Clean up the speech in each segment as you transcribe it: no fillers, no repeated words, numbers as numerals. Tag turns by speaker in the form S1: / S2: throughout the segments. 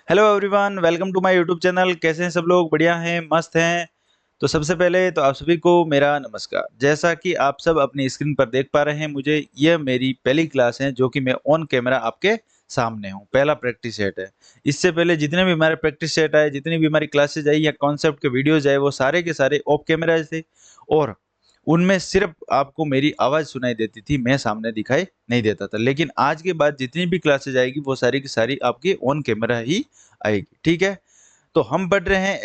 S1: Hello everyone, welcome to my YouTube channel. कैसे हैं सब लोग? बढ़िया हैं, मस्त हैं। तो सबसे पहले तो आप सभी को मेरा नमस्कार। जैसा कि आप सब अपनी स्क्रीन पर देख पा रहे हैं, मुझे यह मेरी पहली क्लास है जो कि मैं ऑन कैमरा आपके सामने हूँ। पहला प्रैक्टिस सेट है। इससे पहले जितने भी हमारे प्रैक्टिस सेट आए, जितनी भी हमारी क्लासेज आई या कॉन्सेप्ट के वीडियोज आए, वो सारे के सारे ऑफ कैमरा थे और उनमें सिर्फ आपको मेरी आवाज़ सुनाई देती थी, मैं सामने दिखाई नहीं देता था। लेकिन आज के बाद जितनी भी क्लासेज आएगी वो सारी की सारी आपकी ऑन कैमरा ही आएगी, ठीक है? तो हम पढ़ रहे हैं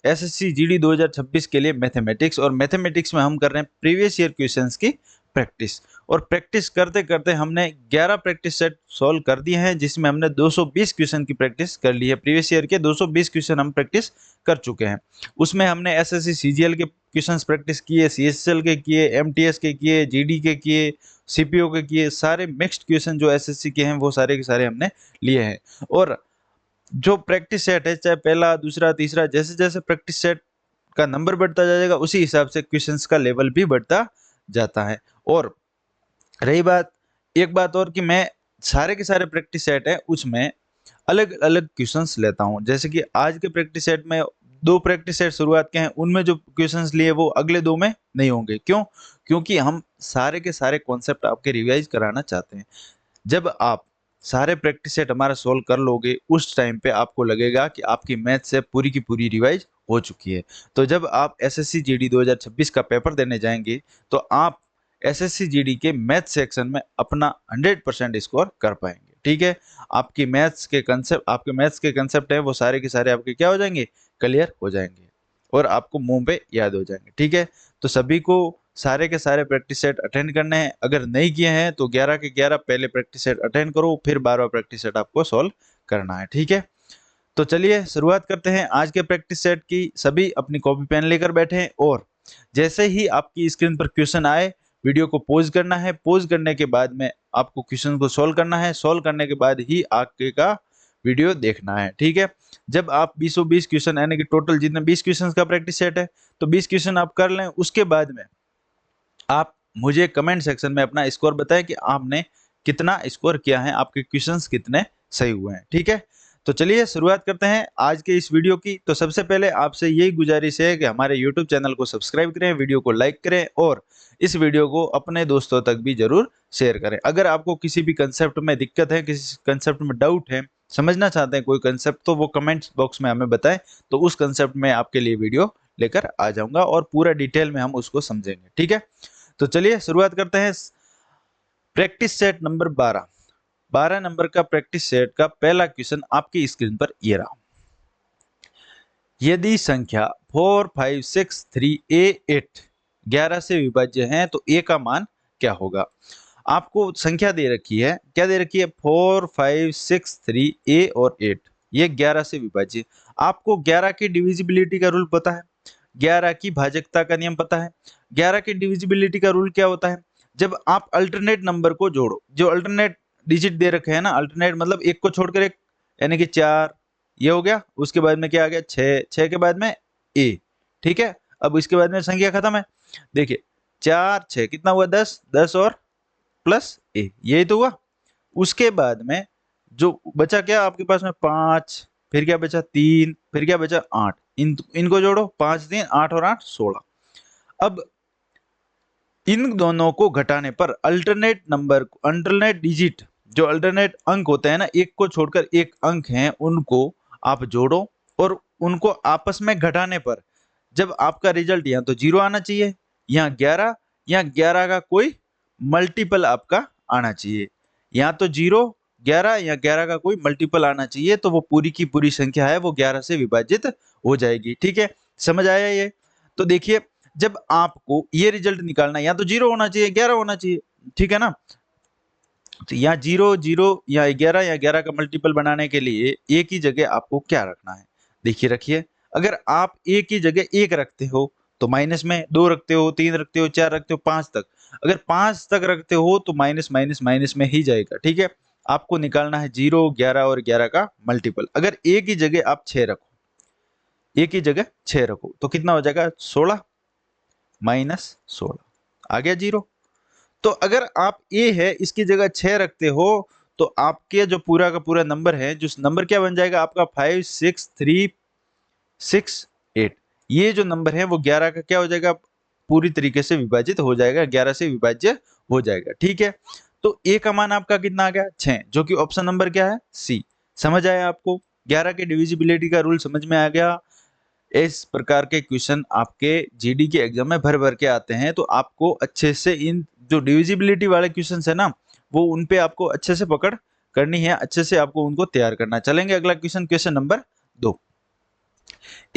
S1: एसएससी जीडी 2026 के लिए मैथमेटिक्स, और मैथमेटिक्स में हम कर रहे हैं प्रीवियस ईयर क्वेश्चंस की प्रैक्टिस। और प्रैक्टिस करते करते हमने 11 प्रैक्टिस सेट सॉल्व कर दिए हैं, जिसमें हमने 220 क्वेश्चन की प्रैक्टिस कर ली है। प्रीवियस ईयर के 220 क्वेश्चन हम प्रैक्टिस कर चुके हैं। उसमें हमने एसएससी सीजीएल के क्वेश्चंस प्रैक्टिस किए, सीएसएल के किए, एमटीएस के किए, जीडी के किए, सीपीओ के किए। सारे मिक्स्ड क्वेश्चन जो एसएससी के हैं वो सारे के सारे हमने लिए हैं। और जो प्रैक्टिस सेट है, चाहे पहला, दूसरा, तीसरा, जैसे जैसे प्रैक्टिस सेट का नंबर बढ़ता जाएगा उसी हिसाब से क्वेश्चंस का लेवल भी बढ़ता जाता है। और रही बात, एक बात और, कि मैं सारे के सारे प्रैक्टिस सेट है उसमें अलग अलग क्वेश्चंस लेता हूं। जैसे कि आज के प्रैक्टिस सेट में दो प्रैक्टिस सेट शुरुआत के हैं, उनमें जो क्वेश्चंस लिए वो अगले दो में नहीं होंगे। क्यों? क्योंकि हम सारे के सारे कॉन्सेप्ट आपके रिवाइज कराना चाहते हैं। जब आप सारे प्रैक्टिस सेट हमारा सोल्व कर लोगे, उस टाइम पे आपको लगेगा कि आपकी मैथ से पूरी की पूरी रिवाइज हो चुकी है। तो जब आप एसएससी जीडी 2026 का पेपर देने जाएंगे तो आप एसएससी जीडी के मैथ सेक्शन में अपना 100% स्कोर कर पाएंगे, ठीक है? आपके मैथ्स के कंसेप्ट हैं वो सारे के सारे आपके क्या हो जाएंगे? क्लियर हो जाएंगे और आपको मुंह पे याद हो जाएंगे, ठीक है? तो सभी को सारे के सारे प्रैक्टिस सेट अटेंड करने हैं। अगर नहीं किए हैं तो 11 के 11 पहले प्रैक्टिस सेट अटेंड करो, फिर 12वां प्रैक्टिस सेट आपको सॉल्व करना है, ठीक है? तो चलिए शुरुआत करते हैं आज के प्रैक्टिस सेट की। सभी अपनी कॉपी पेन लेकर बैठे हैं और जैसे ही आपकी स्क्रीन पर क्वेश्चन आए, वीडियो को पॉज करना है। पॉज करने के बाद में आपको क्वेश्चन को सॉल्व करना है। सॉल्व करने के बाद ही आगे का वीडियो देखना है, ठीक है? जब आप 20 क्वेश्चन, यानी कि टोटल जितने 20 क्वेश्चन का प्रैक्टिस सेट है, तो 20 क्वेश्चन आप कर लें। उसके बाद में आप मुझे कमेंट सेक्शन में अपना स्कोर बताएं कि आपने कितना स्कोर किया है, आपके क्वेश्चंस कितने सही हुए हैं, ठीक है? तो चलिए शुरुआत करते हैं आज के इस वीडियो की। तो सबसे पहले आपसे यही गुजारिश है कि हमारे यूट्यूब चैनल को सब्सक्राइब करें, वीडियो को लाइक करें और इस वीडियो को अपने दोस्तों तक भी जरूर शेयर करें। अगर आपको किसी भी कंसेप्ट में दिक्कत है, किसी कंसेप्ट में डाउट है, समझना चाहते हैं कोई कंसेप्ट, तो वो कमेंट्स बॉक्स में हमें बताएं। तो उस कंसेप्ट में आपके लिए वीडियो लेकर आ जाऊंगा और पूरा डिटेल में हम उसको समझेंगे, ठीक है? तो चलिए शुरुआत करते हैं। Practice set number 12। 12 नंबर का प्रैक्टिस सेट का पहला क्वेश्चन आपकी स्क्रीन पर ये रहा। यदि संख्या 4 5 6 3 ए 8 11 से विभाज्य है तो ए का मान क्या होगा? आपको संख्या दे रखी है, क्या दे रखी है? 4 5 6 3 ए और 8, ये 11 से विभाज्य। आपको 11 की डिविजिबिलिटी का रूल पता है, 11 की भाजकता का नियम पता है। 11 की डिविजिबिलिटी का रूल क्या होता है? जब आप अल्टरनेट नंबर को जोड़ो, जो अल्टरनेट डिजिट दे रखे हैं ना, अल्टरनेट मतलब एक को छोड़कर एक, यानी कि 4, ये हो गया। उसके बाद में क्या आ गया? 6, 6 के बाद में ए, ठीक है? अब इसके बाद में संख्या खत्म है। देखिए 4 6 कितना हुआ? 10, 10 और प्लस ए, यही तो हुआ। उसके बाद में जो बचा क्या आपके पास में? 5, फिर क्या बचा? 3, फिर क्या बचा? 8। इनको जोड़ो, 5 3 8 और 8 16। अब इन दोनों को घटाने पर अल्टरनेट डिजिट, जो अल्टरनेट अंक होते हैं ना, एक को छोड़कर एक अंक हैं, उनको आप जोड़ो और उनको आपस में घटाने पर जब आपका रिजल्ट यहाँ तो 0 आना चाहिए, यहाँ 11, यहाँ 11 का कोई मल्टीपल आपका आना चाहिए। यहाँ तो 0 11, या 11 का कोई मल्टीपल आना चाहिए, तो वो पूरी की पूरी संख्या है वो 11 से विभाजित हो जाएगी, ठीक है? समझ आया ये? तो देखिए, जब आपको ये रिजल्ट निकालना है, या तो 0 होना चाहिए, 11 होना चाहिए, ठीक है ना? तो यहाँ 0 0 या 11 या 11 का मल्टीपल बनाने के लिए ए की जगह आपको क्या रखना है? देखिए रखिए, अगर आप ए की जगह 1 रखते हो तो माइनस में, 2 रखते हो, 3 रखते हो, 4 रखते हो, 5 तक, अगर 5 तक रखते हो तो माइनस माइनस माइनस में ही जाएगा, ठीक है? आपको निकालना है 0 11 और 11 का मल्टीपल। अगर ए की जगह आप 6 रखो, ए की जगह 6 रखो तो कितना हो जाएगा? 16 माइनस 16, आ गया 0। तो अगर आप ए है इसकी जगह 6 रखते हो तो आपके जो पूरा का पूरा नंबर है, जो नंबर क्या बन जाएगा आपका 56368। ये जो नंबर है वो 11 का क्या हो जाएगा, पूरी तरीके से विभाजित हो जाएगा, 11 से विभाज्य हो जाएगा। ठीक है, तो ए का मान आपका कितना आ गया 6, जो कि ऑप्शन नंबर क्या है सी। समझ आया आपको, 11 के डिविजिबिलिटी का रूल समझ में आ गया। इस प्रकार के क्वेश्चन आपके जीडी के एग्जाम में भर भर के आते हैं, तो आपको अच्छे से इन जो डिविजिबिलिटी वाले क्वेश्चन है ना, वो उन पे आपको अच्छे से पकड़ करनी है, अच्छे से आपको उनको तैयार करना। चलेंगे अगला क्वेश्चन, क्वेश्चन नंबर 2।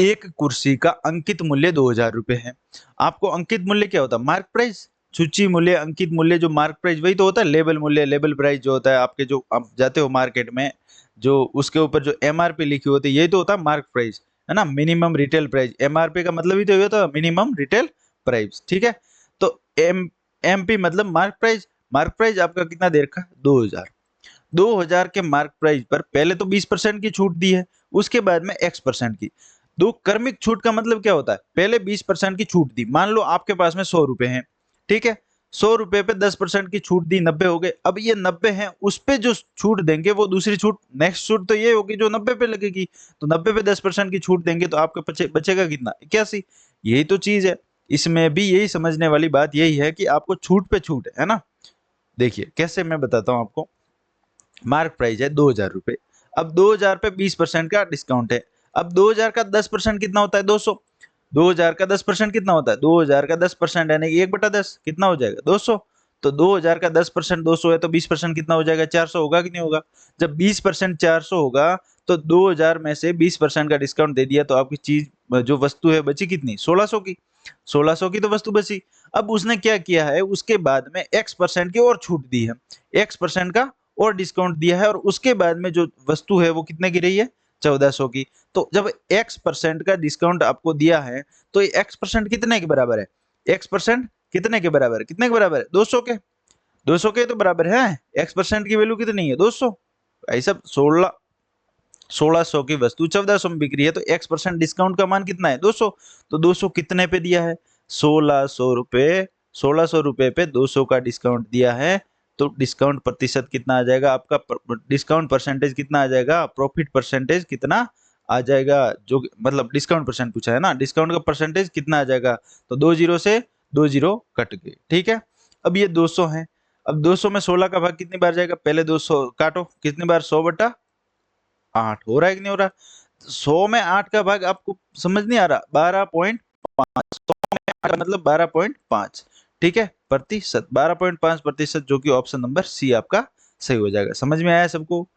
S1: एक कुर्सी का अंकित मूल्य 2000 रुपए है। आपको अंकित मूल्य क्या होता है, मार्क प्राइस। सूची मूल्य, अंकित मूल्य, जो मार्क प्राइस वही तो होता है। लेबल मूल्य, लेबल प्राइस जो होता है आपके, जो आप जाते हो मार्केट में, जो उसके ऊपर जो एमआरपी लिखी होती है, यही तो होता है मार्क प्राइस, है ना। मिनिमम रिटेल प्राइस, एमआरपी का मतलब ही तो ये होता है मिनिमम रिटेल प्राइस। ठीक है, तो एमपी मतलब मार्क प्राइस। मार्क प्राइस आपका कितना दे रखा है 2000। 2000 के मार्क प्राइस पर पहले तो 20% की छूट दी है, उसके बाद में x% की। दो क्रमिक छूट का मतलब क्या होता है, पहले 20% की छूट दी। मान लो आपके पास में 100 रुपए हैं, ठीक है, 100 रुपए पे 10% की छूट दी, 90 हो गए। अब ये 90 हैं, उस पे जो छूट देंगे वो दूसरी छूट, नेक्स्ट छूट तो ये होगी जो 90 पे लगेगी। तो 90 पे 10% की छूट देंगे तो आपके बचेगा कितना, 81। यही तो चीज है, इसमें भी यही समझने वाली बात यही है कि आपको छूट पे छूट है ना। देखिए कैसे, मैं बताता हूँ आपको। मार्क प्राइस है 2000 रुपए, अब 2000 पे 20% का डिस्काउंट है। अब 2000 का 10% कितना होता है 200। 2000 का 10% कितना होता है, 2000 का 10% यानी कि 1/10 कितना हो जाएगा 200। तो 2000 का 10% 200 है, तो 20% कितना हो जाएगा 400, होगा कि नहीं होगा। जब 20% 400 होगा, तो 2000 में से 20% का डिस्काउंट दे दिया, तो आपकी चीज जो वस्तु है बची कितनी, 1600 की। 1600 की तो वस्तु बची। अब उसने क्या किया है, उसके बाद में x% की और छूट दी है, x% का और डिस्काउंट दिया है, और उसके बाद में जो वस्तु है वो कितने की रही है 1400 की। तो जब x% का डिस्काउंट आपको दिया है, तो ये x% कितने के बराबर है, x% कितने के बराबर है, कितने के बराबर है 200 के। 200 के तो बराबर है, x% की वैल्यू कितनी है 200। ऐसा 1600 की वस्तु 1400 में बिक रही है, तो x% डिस्काउंट का मान कितना है 200। तो 200 कितने पे दिया है 1600 रुपए। 1600 रुपए पे 200 का डिस्काउंट दिया है, तो डिस्काउंट प्रतिशत कितना आ जाएगा आपका, डिस्काउंट परसेंटेज कितना आ जाएगा, प्रॉफिट परसेंटेज कितना आ जाएगा, जो मतलब डिस्काउंट परसेंट पूछा है ना, डिस्काउंट का परसेंटेज कितना आ जाएगा। तो 20 से 20 कट गए, ठीक है। अब ये 200 है, अब 200 में 16 का भाग कितनी बार जाएगा, पहले 200 काटो कितनी बार, 100/8 हो रहा है कि नहीं हो रहा। 100 में 8 का भाग आपको समझ नहीं आ रहा, 12.5। 100 में 8 का मतलब 12.5, ठीक है, प्रतिशत 12.5%, जो कि ऑप्शन नंबर सी आपका सही हो जाएगा। समझ में आया सबको,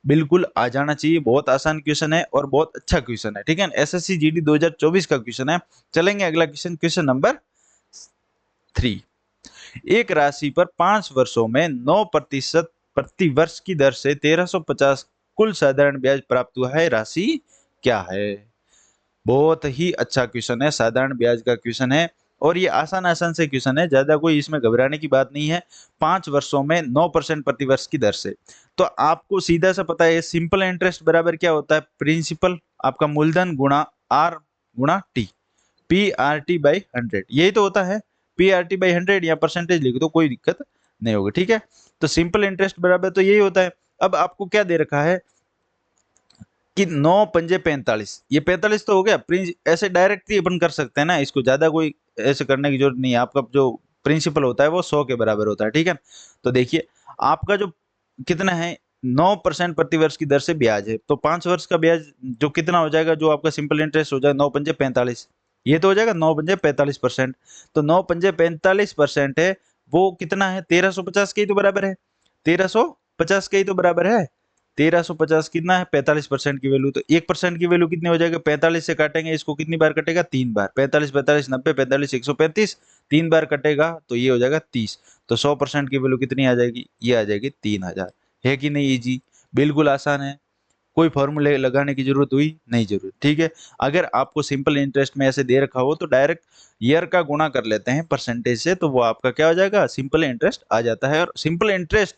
S1: बिल्कुल आ जाना चाहिए। बहुत आसान क्वेश्चन है और बहुत अच्छा क्वेश्चन है, ठीक है। एसएससी जीडी 2024 का क्वेश्चन है। चलेंगे अगला क्वेश्चन, क्वेश्चन नंबर 3। एक राशि पर 5 वर्षों में 9% प्रति वर्ष की दर से 1350 कुल साधारण ब्याज प्राप्त हुआ है, राशि क्या है। बहुत ही अच्छा क्वेश्चन है, साधारण ब्याज का क्वेश्चन है, और ये आसान आसान से क्वेश्चन है, ज्यादा कोई इसमें घबराने की बात नहीं है। 5 वर्षों में 9% प्रति वर्ष की दर से, तो आपको सीधा सा पता है सिंपल इंटरेस्ट बराबर क्या होता है, प्रिंसिपल आपका मूलधन गुणा आर गुणा टी, PRT/100, यही तो होता है। PRT/100 या परसेंटेज लिख दो, कोई दिक्कत नहीं होगी, ठीक है। तो सिंपल इंटरेस्ट बराबर तो यही होता है। अब आपको क्या दे रखा है कि 9 पंजे 45, ये 45 तो हो गया। ऐसे डायरेक्ट ही अपन कर सकते हैं ना इसको, ज्यादा कोई ऐसे करने की जरूरत नहीं है। आपका जो प्रिंसिपल होता है वो 100 के बराबर होता है, ठीक है। तो देखिए आपका जो कितना है, 9% प्रति वर्ष की दर से ब्याज है, तो 5 वर्ष का ब्याज जो कितना हो जाएगा, जो आपका सिंपल इंटरेस्ट हो जाएगा 9 पंजे 45, ये तो हो जाएगा 9 पंजे 45%। तो 9 पंजे 45% है, वो कितना है 1350 के ही तो बराबर है, 1350 के ही तो बराबर है। 1350 कितना है 45% की वैल्यू, तो 1% की वैल्यू कितनी हो जाएगा, 45 से काटेंगे इसको, कितनी बार कटेगा 3 बार, 45 45 90 45 135, 3 बार कटेगा तो ये हो जाएगा 30। तो 100% की वैल्यू कितनी आ जाएगी, ये आ जाएगी 3000। है कि नहीं इजी, बिल्कुल आसान है, कोई फॉर्मूले लगाने की जरूरत हुई नहीं, जरूरत, ठीक है। अगर आपको सिंपल इंटरेस्ट में ऐसे दे रखा हो तो डायरेक्ट ईयर का गुणा कर लेते हैं परसेंटेज से, तो वो आपका क्या हो जाएगा, सिंपल इंटरेस्ट आ जाता है। और सिंपल इंटरेस्ट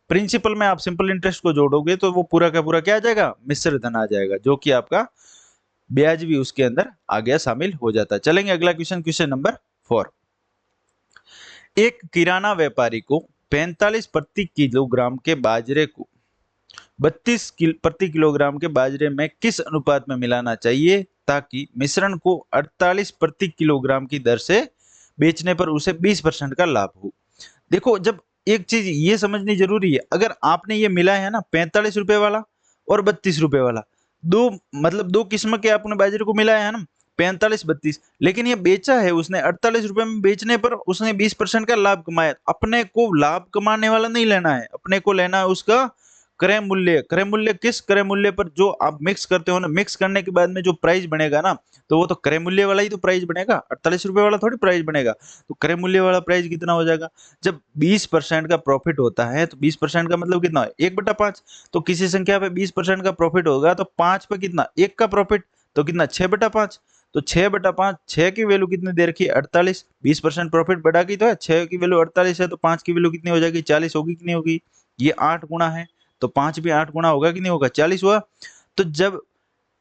S1: प्रिंसिपल में आप सिंपल इंटरेस्ट को जोड़ोगे तो वो पूरा का पूरा क्या आ जाएगा, मिश्र धन आ जाएगा, जो कि आपका ब्याज भी उसके अंदर आ गया, शामिल हो जाता है। चलेंगे अगला क्वेश्चन, क्वेश्चन नंबर 4। एक किराना व्यापारी को 45 प्रति किलोग्राम के बाजरे को प्रति किलोग्राम के बाजरे में किस अनुपात में मिलाना चाहिए ताकि मिश्रण को 48 प्रति किलोग्राम की दर से बेचने पर उसे 20% का लाभ हो। देखो, जब एक चीज ये समझनी जरूरी है, अगर आपने ये मिला है ना 45 रुपए वाला और 32 रुपए वाला, दो मतलब दो किस्म के आपने बाजरे को मिलाया है ना, 45 32, लेकिन ये बेचा है उसने 48 रुपए में, बेचने पर उसने 20% का लाभ कमाया। अपने को लाभ कमाने वाला नहीं लेना है, अपने को लेना है उसका क्रय मूल्य। क्रय मूल्य किस क्रय मूल्य पर जो आप मिक्स करते हो ना, मिक्स करने के बाद में जो प्राइस बनेगा ना, तो वो तो क्रय मूल्य वाला ही तो प्राइस बनेगा, 48 रुपए वाला थोड़ी प्राइस बनेगा। तो क्रय मूल्य वाला प्राइस कितना हो जाएगा? जब 20% का प्रॉफिट होता है तो 20% का मतलब कितना है? 1/5। तो किसी संख्या पे 20% का प्रॉफिट होगा तो 5 पे कितना? 1 का प्रॉफिट, तो कितना? 6/5। तो 6/5, 6 की वैल्यू कितनी दे रखी है? 48। 20% प्रॉफिट बढ़ा की तो है, 6 की वैल्यू 48 है, तो 5 की वैल्यू कितनी हो जाएगी? 40 होगी कि नहीं होगी? ये 8 गुना है, तो 5 भी 8 गुना होगा कि नहीं होगा? 40 हुआ। तो जब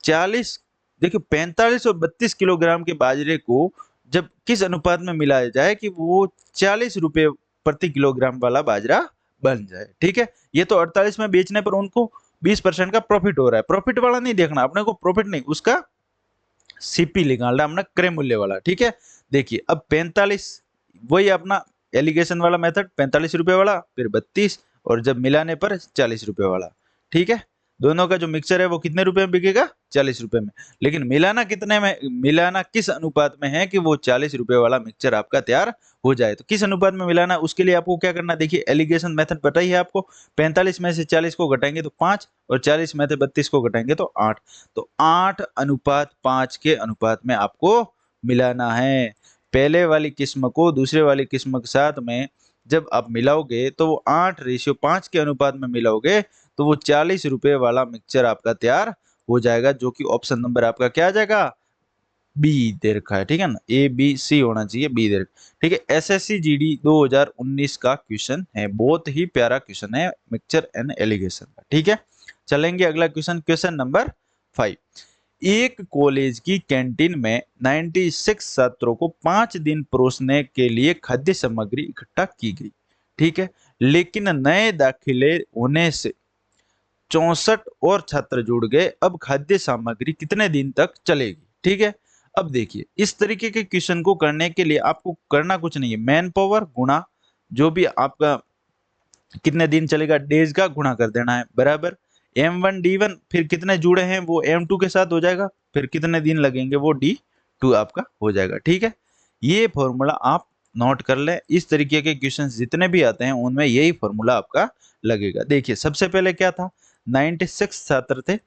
S1: 40, देखिए 45 और 32 किलोग्राम के बाजरे को जब किस अनुपात में मिलाया जाए कि वो 40 रुपए प्रति किलोग्राम वाला बाजरा बन जाए। ठीक है, ये तो 48 में बेचने पर उनको 20% का प्रॉफिट हो रहा है। प्रॉफिट वाला नहीं देखना अपने को, प्रॉफिट नहीं, उसका सीपी निकालना अपना क्रय मूल्य वाला। ठीक है, देखिए अब 45, वही अपना एलिगेशन वाला मेथड, 45 रुपए वाला, फिर 32, और जब मिलाने पर 40 रुपए वाला। ठीक है, दोनों का जो मिक्सचर है वो कितने रुपए में बिकेगा? 40 रुपए में। लेकिन मिलाना कितने में, मिलाना किस अनुपात में है कि वो 40 रुपए वाला मिक्सचर आपका तैयार हो जाए? तो किस अनुपात में मिलाना, उसके लिए आपको क्या करना, देखिए एलिगेशन मेथड पता ही है आपको। 45 में से 40 को घटाएंगे तो 5, और 40 में से 32 को घटाएंगे तो 8। तो 8:5 के अनुपात में आपको मिलाना है। पहले वाली किस्म को दूसरे वाली किस्म के साथ में जब आप मिलाओगे तो वो 8:5 के अनुपात में मिलाओगे, तो वो 40 रुपए वाला मिक्सचर आपका तैयार हो जाएगा, जो कि ऑप्शन नंबर आपका क्या आ जाएगा? बी दे रखा है। ठीक है ना, ए बी सी होना चाहिए, बी दे रखा। ठीक है, एसएससी जीडी 2019 का क्वेश्चन है, बहुत ही प्यारा क्वेश्चन है मिक्सचर एंड एलिगेशन का। ठीक है, चलेंगे अगला क्वेश्चन, क्वेश्चन नंबर 5। एक कॉलेज की कैंटीन में 96 छात्रों को 5 दिन परोसने के लिए खाद्य सामग्री इकट्ठा की गई। ठीक है, लेकिन नए दाखिले होने से 64 और छात्र जुड़ गए। अब खाद्य सामग्री कितने दिन तक चलेगी? ठीक है, अब देखिए इस तरीके के क्वेश्चन को करने के लिए आपको करना कुछ नहीं है, मैन पावर गुणा जो भी आपका कितने दिन चलेगा डेज का गुणा कर देना है, बराबर M1 D1, फिर कितने जुड़े हैं वो M2 के साथ हो जाएगा, फिर कितने दिन लगेंगे वो D2 आपका हो जाएगा। ठीक है, ये फॉर्मूला आप नोट कर लें। इस तरीके के क्वेश्चंस जितने भी आते हैं उनमें यही फॉर्मूला आपका लगेगा। देखिए सबसे पहले क्या था, 96 छात्र थे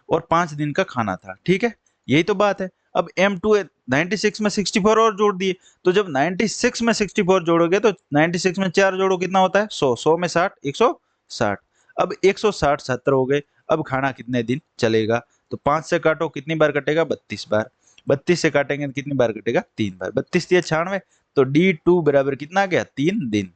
S1: और 5 दिन का खाना था। ठीक है, यही तो बात है। अब M2 96 में 64 और जोड़ दिए, तो जब 96 में 64 जोड़ोगे तो 96 में 4 जोड़ो कितना होता है? 100, 100 में 60, 160। अब 160 छात्र हो गए। अब खाना कितने दिन चलेगा? तो 5 से काटो, कितनी बार कटेगा? 32 बार। 32 से काटेंगे तो कितनी बार कटेगा? 3 बार। 32 या 96, तो D2 बराबर कितना आ गया? 3 दिन।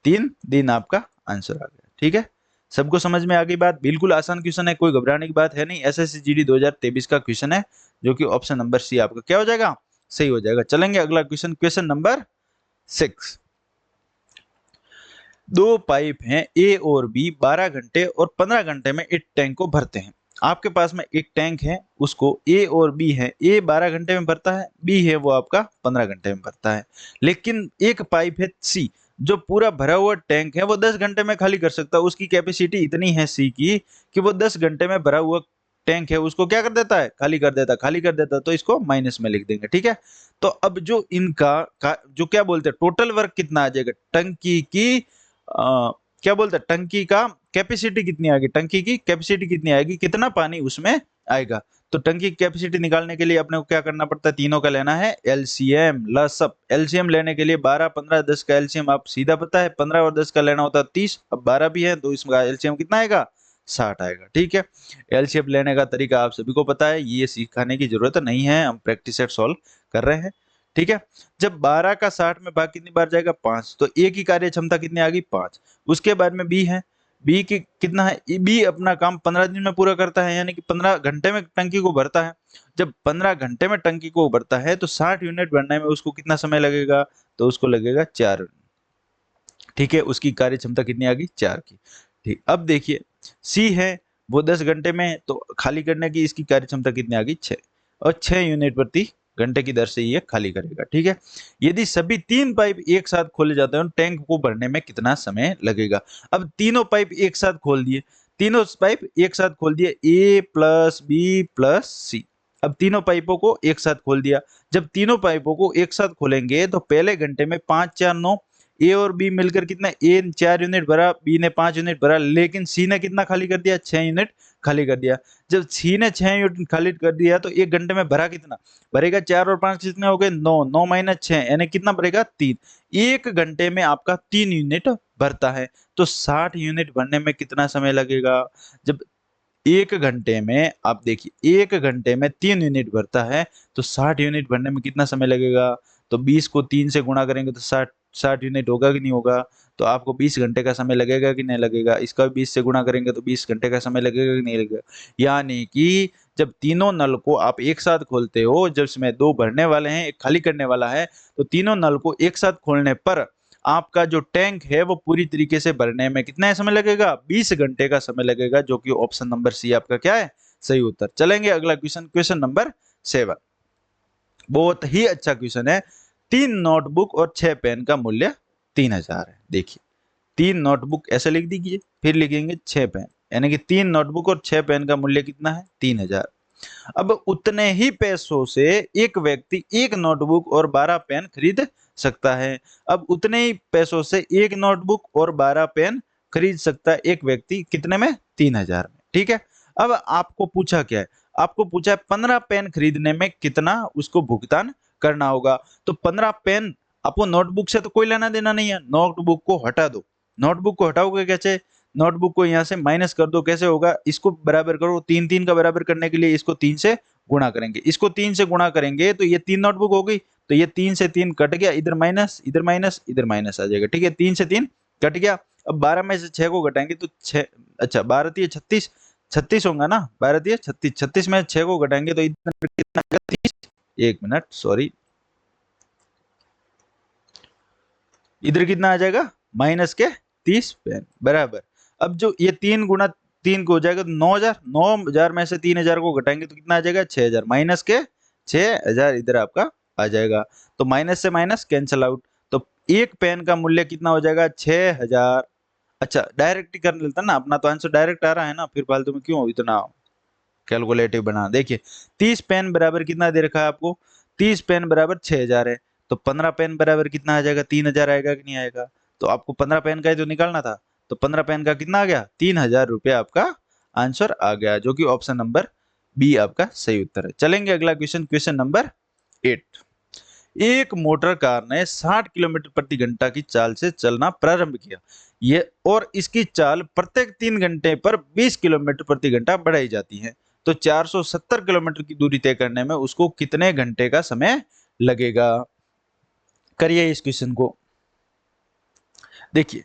S1: 3 दिन आपका आंसर आ गया। ठीक है, सबको समझ में आ गई बात? बिल्कुल आसान क्वेश्चन है, कोई घबराने की बात है नहीं। एसएससी जीडी 2023 का क्वेश्चन है, जो कि ऑप्शन नंबर सी आपका क्या हो जाएगा? सही हो जाएगा। चलेंगे अगला क्वेश्चन, क्वेश्चन नंबर 6। दो पाइप हैं ए और बी, 12 घंटे और 15 घंटे में एक टैंक को भरते हैं। आपके पास में एक टैंक है, उसको ए और बी है, ए 12 घंटे में भरता है, बी है वो आपका 15 घंटे में भरता है। लेकिन एक पाइप है सी, जो पूरा भरा हुआ टैंक है वो 10 घंटे में खाली कर सकता है। उसकी कैपेसिटी इतनी है सी की कि वो 10 घंटे में भरा हुआ टैंक है उसको क्या कर देता है? खाली कर देता, खाली कर देता। तो इसको माइनस में लिख देंगे। ठीक है, तो अब जो इनका जो क्या बोलते हैं, टोटल वर्क कितना आ जाएगा? टंकी की क्या बोलते हैं, टंकी का कैपेसिटी कितनी आएगी? टंकी की कैपेसिटी कितनी आएगी, कितना पानी उसमें आएगा? तो टंकी की कैपेसिटी निकालने के लिए अपने को क्या करना पड़ता है? तीनों का लेना है एलसीएम, लसअप। एलसीएम लेने के लिए 12, 15, 10 का एलसीएम आप सीधा पता है, 15 और 10 का लेना होता है 30, अब 12 भी है तो इसका एलसीएम कितना आएगा? 60 आएगा। ठीक है, एलसीएम लेने का तरीका आप सभी को पता है, ये सिखाने की जरूरत नहीं है, हम प्रैक्टिस सेट सॉल्व कर रहे हैं। ठीक है, जब 12 का 60 में भाग कितनी बार जाएगा? 5, तो ए की कार्य क्षमता कितनी आ गई? 5। उसके बाद में बी है, बी की कितना है? बी अपना काम 15 दिन में पूरा करता है, यानी कि 15 घंटे में टंकी को भरता है। जब 15 घंटे में टंकी को भरता है तो 60 यूनिट भरने में उसको कितना समय लगेगा? तो उसको लगेगा 4 यूनिट। ठीक है, उसकी कार्य क्षमता कितनी आ गई? 4 की। ठीक, अब देखिए सी है वो 10 घंटे में है, तो खाली करने की इसकी कार्य क्षमता कितनी आ गई 6, और 6 यूनिट प्रति घंटे की दर से ये खाली करेगा। ठीक है, यदि सभी 3 पाइप एक साथ खोले जाते हैं, टैंक को भरने में कितना समय लगेगा। अब तीनों पाइप एक साथ खोल दिए, तीनों पाइप एक साथ खोल दिए, ए प्लस बी प्लस सी। अब तीनों पाइपों को एक साथ खोल दिया। जब तीनों पाइपों को एक साथ खोलेंगे तो पहले घंटे में 5 4 9, ए और बी मिलकर कितना, ए 4 यूनिट भरा, बी ने 5 यूनिट भरा, लेकिन सी ने कितना खाली कर दिया, 6 यूनिट खाली कर दिया। जब सी ने 6 यूनिट खाली कर दिया तो एक घंटे में भरा कितना, भरेगा 4 और 5 कितने हो गए 9, 9 माइनस 6 यानी कितना भरेगा 3। एक घंटे में आपका 3 यूनिट भरता है, तो 60 यूनिट भरने में कितना समय लगेगा। जब एक घंटे में आप देखिए, एक घंटे में 3 यूनिट भरता है, तो 60 यूनिट भरने में कितना समय लगेगा। तो 20 को 3 से गुणा करेंगे तो 60 यूनिट होगा कि नहीं होगा। तो आपको 20 घंटे का समय लगेगा कि नहीं लगेगा। इसका 20 से गुणा करेंगे तो 20 घंटे का समय लगेगा कि नहीं लगेगा। यानी कि जब तीनों नल को आप एक साथ खोलते हो, जब इसमें 2 भरने वाले हैं, एक खाली करने वाला है, तो तीनों नल को एक साथ खोलने पर आपका जो टैंक है वो पूरी तरीके से भरने में कितना समय लगेगा, 20 घंटे का समय लगेगा, जो कि ऑप्शन नंबर सी आपका क्या है, सही उत्तर। चलेंगे अगला क्वेश्चन, क्वेश्चन नंबर 7। बहुत ही अच्छा क्वेश्चन है। 3 नोटबुक और 6 पेन का मूल्य 3000 है। देखिए 3 नोटबुक ऐसे लिख दीजिए, फिर लिखेंगे 6 पेन, यानी कि 3 नोटबुक और 6 पेन का मूल्य कितना है 3000। अब उतने ही पैसों से एक व्यक्ति एक नोटबुक और 12 पेन खरीद सकता है। अब उतने ही पैसों से एक नोटबुक और 12 पेन खरीद सकता है एक व्यक्ति, कितने में 3000 में। ठीक है, अब आपको पूछा क्या है, आपको पूछा है 15 पेन खरीदने में कितना उसको भुगतान करना होगा। तो 15 पेन, आपको नोटबुक से तो कोई लेना देना नहीं है, नोटबुक को हटा दो। नोटबुक को हटाओगे कैसे, नोटबुक को यहाँ से माइनस कर दो, कैसे होगा, इसको बराबर करो, 3 3 का बराबर करने के लिए इसको 3 से गुणा करेंगे, इसको 3 से गुणा करेंगे तो ये 3 नोटबुक हो गई, तो ये 3 से 3 कट गया, इधर माइनस इधर माइनस इधर माइनस आ जाएगा। ठीक है, 3 से 3 कट गया। अब 12 में से 6 को घटाएंगे तो 6, अच्छा 12 3 36, 36 होगा ना, 12 3 36, 36 में 6 को घटाएंगे तो इधर कितना आएगा 30। एक मिनट सॉरी, इधर कितना आ जाएगा माइनस के 30 पेन बराबर। अब जो ये 3 गुणा 3 को हो जाएगा तो 9000, 9000 में से 3000 को घटाएंगे तो कितना आ जाएगा 6000, माइनस के 6000 इधर आपका आ जाएगा। तो माइनस से माइनस कैंसिल आउट, तो एक पेन का मूल्य कितना हो जाएगा 6000। अच्छा डायरेक्ट ही कर लेता ना, अपना तो आंसर डायरेक्ट आ रहा है ना, फिर फालतू में क्यों इतना कैलकुलेटिव बना। देखिए 30 पेन बराबर कितना दे रखा है आपको, 30 पेन बराबर 6000 है, तो 15 पेन बराबर कितना आ जाएगा 3000 आएगा कि नहीं आएगा। तो आपको 15 पेन का ही तो निकालना था, तो 15 पेन का कितना आ गया 3000 रुपया आपका आंसर आ गया, जो कि ऑप्शन नंबर बी आपका सही उत्तर है। चलेंगे अगला क्वेश्चन, क्वेश्चन नंबर 8। एक मोटर कार ने 60 किलोमीटर प्रति घंटा की चाल से चलना प्रारंभ किया, ये और इसकी चाल प्रत्येक 3 घंटे पर 20 किलोमीटर प्रति घंटा बढ़ाई जाती है, तो 470 किलोमीटर की दूरी तय करने में उसको कितने घंटे का समय लगेगा। करिए इस क्वेश्चन को। देखिए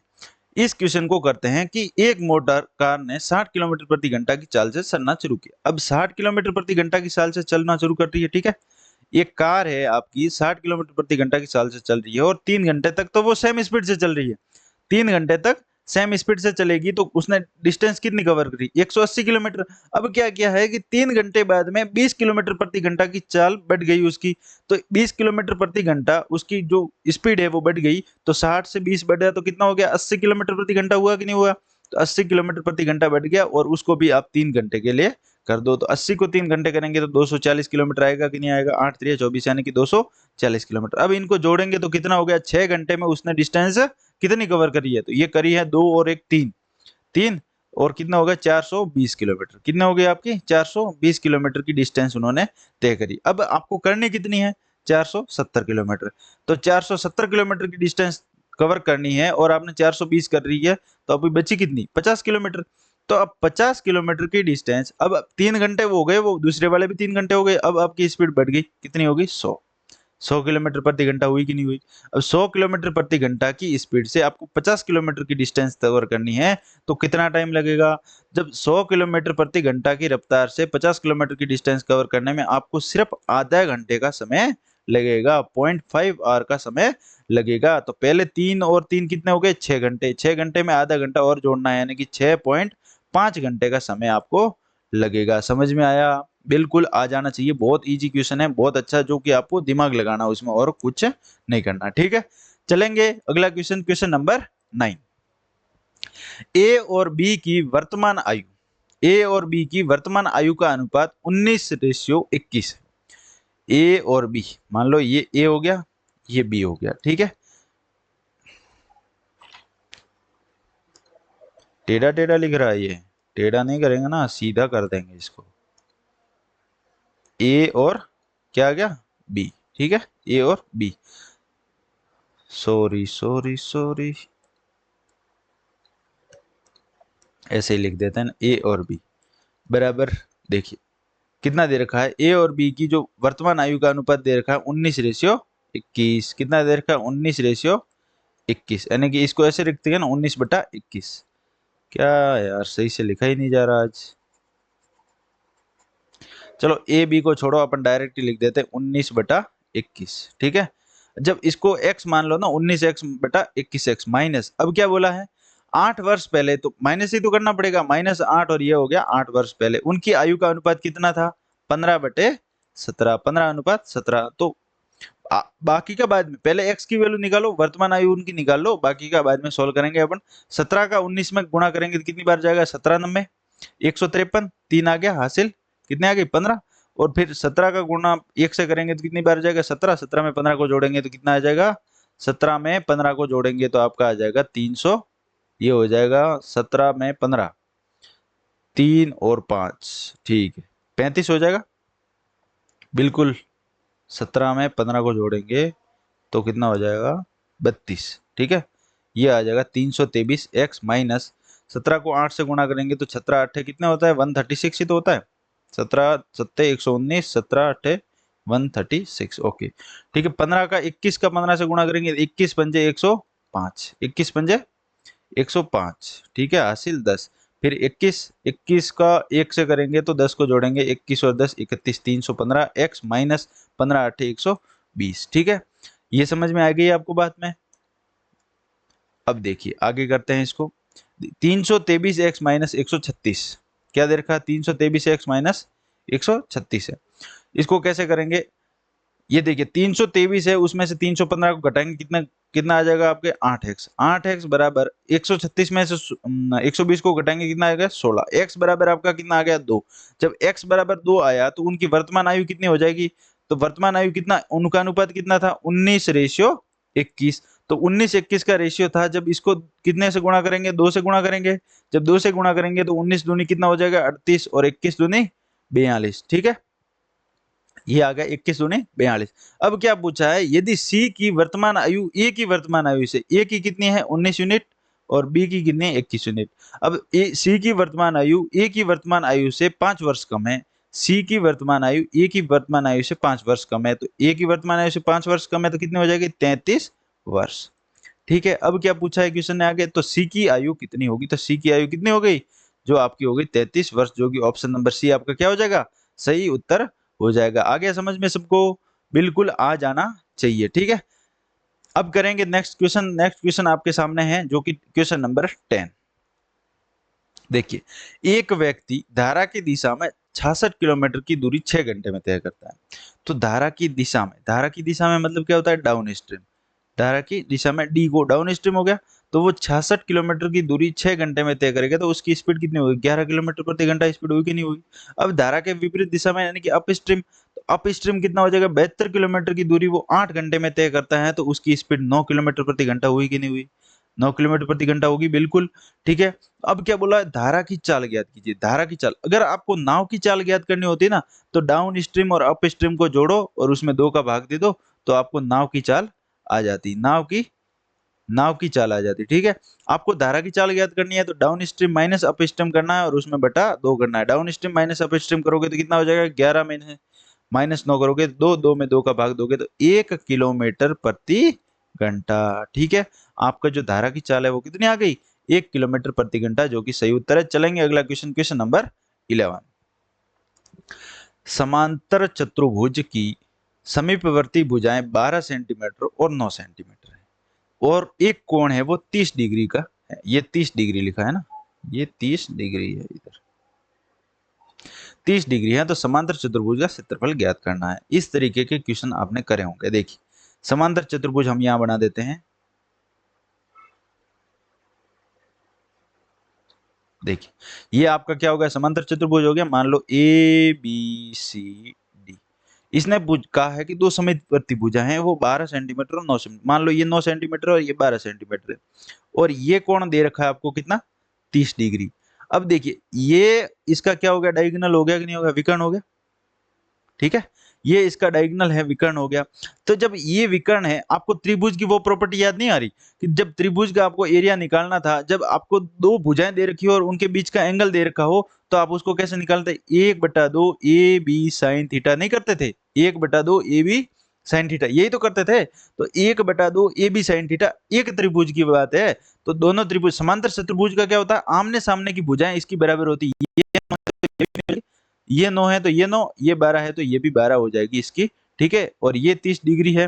S1: इस क्वेश्चन को करते हैं कि एक मोटर कार ने 60 किलोमीटर प्रति घंटा की चाल से चलना शुरू किया। अब 60 किलोमीटर प्रति घंटा की चाल से चलना शुरू कर रही है, ठीक है, एक कार है आपकी 60 किलोमीटर प्रति घंटा की चाल से चल रही है और 3 घंटे तक तो वो सेम स्पीड से चल रही है, 3 घंटे तक सेम स्पीड से चलेगी, तो उसने डिस्टेंस कितनी कवर करी 180 किलोमीटर। अब क्या किया है कि 3 घंटे बाद में 20 किलोमीटर प्रति घंटा की चाल बढ़ गई उसकी, तो 20 किलोमीटर प्रति घंटा उसकी जो स्पीड है वो बढ़ गई, तो 60 से 20 बढ़ गया तो कितना हो गया 80 किलोमीटर प्रति घंटा हुआ कि नहीं हुआ। तो 80 किलोमीटर प्रति घंटा बढ़ गया और उसको भी आप 3 घंटे के लिए कर दो, तो 80 को 3 घंटे करेंगे तो 240 किलोमीटर आएगा कि नहीं आएगा, 8 3 24 यानी कि 240 किलोमीटर। अब इनको जोड़ेंगे तो कितना हो गया, 6 घंटे में उसने डिस्टेंस कितनी कवर करी है, तो ये करी है 2 और 1 3, 3 और कितना होगा 420 किलोमीटर, कितने हो गए आपकी 420 किलोमीटर की डिस्टेंस उन्होंने तय करी। अब आपको करनी कितनी है 470 किलोमीटर, तो 470 किलोमीटर की डिस्टेंस कवर करनी है और आपने 420 कर रही है, तो अभी बची कितनी 50 किलोमीटर। तो अब 50 किलोमीटर की डिस्टेंस, अब 3 घंटे वो हो गए, वो दूसरे वाले भी 3 घंटे हो गए, अब आपकी स्पीड बढ़ गई, कितनी होगी 100 किलोमीटर प्रति घंटा हुई कि नहीं हुई। अब 100 किलोमीटर प्रति घंटा की स्पीड से आपको 50 किलोमीटर की डिस्टेंस कवर करनी है, तो कितना टाइम लगेगा। जब 100 किलोमीटर प्रति घंटा की रफ्तार से 50 किलोमीटर की डिस्टेंस कवर करने में आपको सिर्फ आधा घंटे का समय लगेगा, 0.5 आवर का समय लगेगा। तो पहले 3 और 3 कितने हो गए 6 घंटे, 6 घंटे में आधा घंटा और जोड़ना है, यानी कि 5 घंटे का समय आपको लगेगा। समझ में आया? बिल्कुल आ जाना चाहिए। बहुत इजी क्वेश्चन है, बहुत अच्छा, जो कि आपको दिमाग लगाना उसमें और कुछ नहीं करना। ठीक है, चलेंगे अगला क्वेश्चन, क्वेश्चन नंबर 9। ए और बी की वर्तमान आयु, ए और बी की वर्तमान आयु का अनुपात 19:21 है। ए और बी, मान लो ये ए हो गया, ये बी हो गया। ठीक है, टेढ़ा टेढ़ा लिख रहा है, ये टेढ़ा नहीं करेंगे ना, सीधा कर देंगे इसको। ए और क्या आ गया, बी। ठीक है, ए और बी, सॉरी सॉरी सॉरी, ऐसे ही लिख देते हैं, ए और बी बराबर। देखिए कितना दे रखा है, ए और बी की जो वर्तमान आयु का अनुपात दे रखा है 19:21। कितना दे रखा है, 19:21, यानी कि इसको ऐसे लिखते हैं ना, 19/21। क्या यार, सही से लिखा ही नहीं जा रहा आज। चलो ए बी को छोड़ो, अपन डायरेक्ट ही लिख देते हैं 19/21। ठीक है, जब इसको x मान लो ना, 19x/21x माइनस, अब क्या बोला है, 8 वर्ष पहले, तो माइनस ही तो करना पड़ेगा, -8 और ये हो गया 8 वर्ष पहले उनकी आयु का अनुपात कितना था, 15/17, 15:17। तो बाकी का बाद में, पहले x की वैल्यू निकालो, वर्तमान आयु उनकी निकाल लो, बाकी का बाद में सोल्व करेंगे अपन। 17 का 19 में गुणा करेंगे तो कितनी बार जाएगा, 17 9 153, 3 आ गया हासिल, कितने आ गई 15। और फिर 17 का गुणा 1 से करेंगे तो कितनी बार जाएगा, 17। 17 में 15 को जोड़ेंगे तो कितना आ जाएगा, 17 में 15 को जोड़ेंगे तो आपका आ जाएगा 300। ये हो जाएगा 17 में 15, 3 और 5, ठीक है 35 हो जाएगा। बिल्कुल, 17 में 15 को जोड़ेंगे तो कितना हो जाएगा, 32। ठीक है, ये आ जाएगा 323x माइनस 17 को 8 से गुणा करेंगे तो 17 8 कितना होता है, 136 ही तो होता है। 17 7 119, 17 8 136। ओके ठीक है, 15 का 21 का 15 से गुणा करेंगे, 21 पंजे 105, 21 पंजे 105। ठीक है, हासिल 10। फिर 21 का 1 से करेंगे तो 10 को जोड़ेंगे, 21 और 10 31, 315 x माइनस 15 8 120। ठीक है, ये समझ में आ गई आपको बात में। अब देखिए आगे करते हैं इसको, 323x माइनस 136, क्या दे रखा है, 323x माइनस 136 है। इसको कैसे करेंगे, ये देखिए 323 है, उसमें से 315 को घटाएंगे, कितना कितना आ जाएगा आपके 8x। 8x बराबर 136 में से 120 को घटाएंगे, कितना आएगा 16। x बराबर आपका कितना आ गया 2। जब x बराबर 2 आया तो उनकी वर्तमान आयु कितनी हो जाएगी, तो वर्तमान आयु कितना, उनका अनुपात कितना था, 19:21। तो 19:21 का रेशियो था, जब इसको कितने से गुणा करेंगे, 2 से गुणा करेंगे। जब 2 से गुणा करेंगे तो 19 दूनी कितना हो जाएगा 38 और 21 दूनी 42। ठीक है, ये आ गया 21 दूनी 42। अब क्या पूछा है, यदि सी की वर्तमान आयु ए की वर्तमान आयु से, ए की कितनी है 19 यूनिट और बी की कितनी है 21 यूनिट। अब सी की वर्तमान आयु ए की वर्तमान आयु से 5 वर्ष कम है, सी की वर्तमान आयु ए की वर्तमान आयु से 5 वर्ष कम है, तो ए की वर्तमान आयु से 5 वर्ष कम है तो कितनी हो जाएगी 33 वर्ष। ठीक है, अब क्या पूछा है क्वेश्चन ने आगे, तो सी की आयु कितनी होगी, तो सी की आयु कितनी हो गई, जो आपकी हो गई 33 वर्ष, जो कि ऑप्शन नंबर सी आपका क्या हो जाएगा, सही उत्तर हो जाएगा। आगे समझ में सबको बिल्कुल आ जाना चाहिए। ठीक है, अब करेंगे नेक्स्ट क्वेश्चन। नेक्स्ट क्वेश्चन आपके सामने है, जो कि क्वेश्चन नंबर 10। देखिए, एक व्यक्ति धारा की दिशा में 66 किलोमीटर की दूरी 6 घंटे में तय करता है। तो धारा की दिशा में, धारा की दिशा में मतलब क्या होता है, डाउन स्ट्रीम। धारा की दिशा में डी को डाउन स्ट्रीम हो गया, तो वो 66 किलोमीटर की दूरी 6 घंटे में तय करेगा, तो उसकी स्पीड कितनी होगी, 11 किलोमीटर प्रति घंटा स्पीड होगी कि नहीं होगी। अब धारा के विपरीत दिशा में, यानी कि अप स्ट्रीम, तो अप स्ट्रीम कितना हो जाएगा, 72 किलोमीटर की दूरी वो 8 घंटे में तय करता है, तो उसकी स्पीड 9 किलोमीटर प्रति घंटा हुई कि नहीं हुई, 9 किलोमीटर प्रति घंटा होगी बिल्कुल। ठीक है, अब क्या बोला है, धारा की चाल ज्ञात कीजिए। धारा की चाल, अगर आपको नाव की चाल ज्ञात करनी होती है ना, तो डाउन स्ट्रीम और अप स्ट्रीम को जोड़ो और उसमें 2 का भाग दे दो, तो आपको नाव की चाल आ जाती, नाव की चाल आ जाती। ठीक है, आपको धारा की चाल ज्ञात करनी है तो down stream minus up stream करना है और उसमें बटा 2 करना है। Down stream minus up stream करोगे तो कितना हो जाएगा, 11 में माइनस 9 करोगे, 2 में 2 का भाग दोगे तो 1 किलोमीटर प्रति घंटा। ठीक है, आपका जो धारा की चाल है वो कितनी आ गई, 1 किलोमीटर प्रति घंटा, जो कि सही उत्तर है। चलेंगे अगला क्वेश्चन, क्वेश्चन नंबर 11। समांतर चतुर्भुज की समीपवर्ती भुजाएं 12 सेंटीमीटर और 9 सेंटीमीटर है, और एक कोण है वो 30 डिग्री का है, ये 30 डिग्री लिखा है ना, ये 30 डिग्री है, इधर 30 डिग्री है, तो समांतर चतुर्भुज का क्षेत्रफल ज्ञात करना है। इस तरीके के क्वेश्चन आपने करे होंगे। देखिए समांतर चतुर्भुज हम यहाँ बना देते हैं। देखिए ये आपका क्या हो गया, समांतर चतुर्भुज हो गया। मान लो ए बी सी डी, इसने कहा है कि दो समवर्ती भुजा हैं, वो 12 सेंटीमीटर और 9 सेंटीमीटर, मान लो ये 9 सेंटीमीटर और ये 12 सेंटीमीटर है, और ये कोण दे रखा है आपको कितना, 30 डिग्री। अब देखिए ये इसका क्या हो गया, डायगोनल हो गया कि नहीं हो गया, विकर्ण हो गया। ठीक है, ये इसका डायगोनल है, विकर्ण हो गया। तो जब ये विकर्ण है, आपको त्रिभुज की वो प्रॉपर्टी याद नहीं आ रही कि जब त्रिभुज का आपको एरिया निकालना था, जब आपको दो भुजाएं दे रखी हो और उनके बीच का एंगल दे रखा हो, तो आप उसको कैसे निकालते, 1/2 ए बी साइन थीटा नहीं करते थे, 1/2 ए बी साइन थीटा, यही तो करते थे। तो 1/2 ए बी साइन थीटा एक त्रिभुज की बात है। तो दोनों त्रिभुज, समांतर चतुर्भुज का क्या होता है, आमने सामने की भुजाएं इसकी बराबर होती है। ये 9 है तो ये 9, ये 12 है तो ये भी 12 हो जाएगी इसकी। ठीक है, और ये 30 डिग्री है,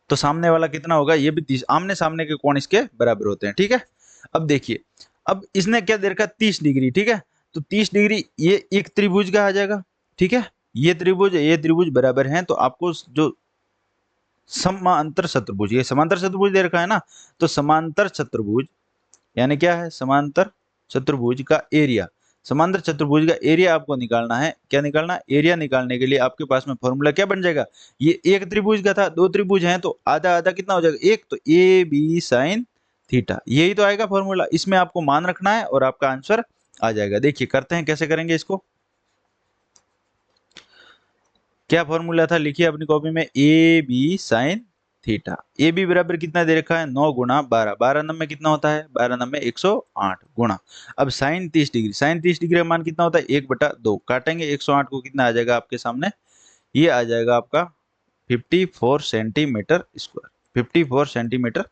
S1: तो सामने वाला कितना होगा, ये भी 30, आमने सामने के कोण इसके बराबर होते हैं। ठीक है, अब देखिए, अब इसने क्या दे रखा, 30 डिग्री। ठीक है, तो 30 डिग्री ये एक त्रिभुज का आ जाएगा। ठीक है, ये त्रिभुज बराबर हैं, तो आपको जो समांतर चतुर्भुज, ये समांतर चतुर्भुज दे रखा है ना, तो समांतर चतुर्भुज यानी क्या है, समांतर चतुर्भुज का एरिया, समांतर चतुर्भुज का एरिया आपको निकालना है। क्या निकालना है, एरिया निकालने के लिए आपके पास में फॉर्मूला क्या बन जाएगा, ये एक त्रिभुज का था, दो त्रिभुज हैं तो आधा आधा कितना हो जाएगा, एक, तो ए बी साइन थीटा, यही तो आएगा फॉर्मूला। इसमें आपको मान रखना है और आपका आंसर आ जाएगा। देखिए करते हैं कैसे करेंगे इसको। क्या फॉर्मूला था, लिखिए अपनी कॉपी में, a b sine theta. A b बराबर कितना दे रखा है, 9 गुणा 12, 12 नंबर कितना होता है, 12 नंबर 108 गुणा, अब साइन 30 डिग्री, साइन 30 डिग्री का मान कितना होता है, 1/2, काटेंगे 108 को, कितना आ जाएगा आपके सामने, ये आ जाएगा आपका 54 सेंटीमीटर स्क्वायर, 54 सेंटीमीटर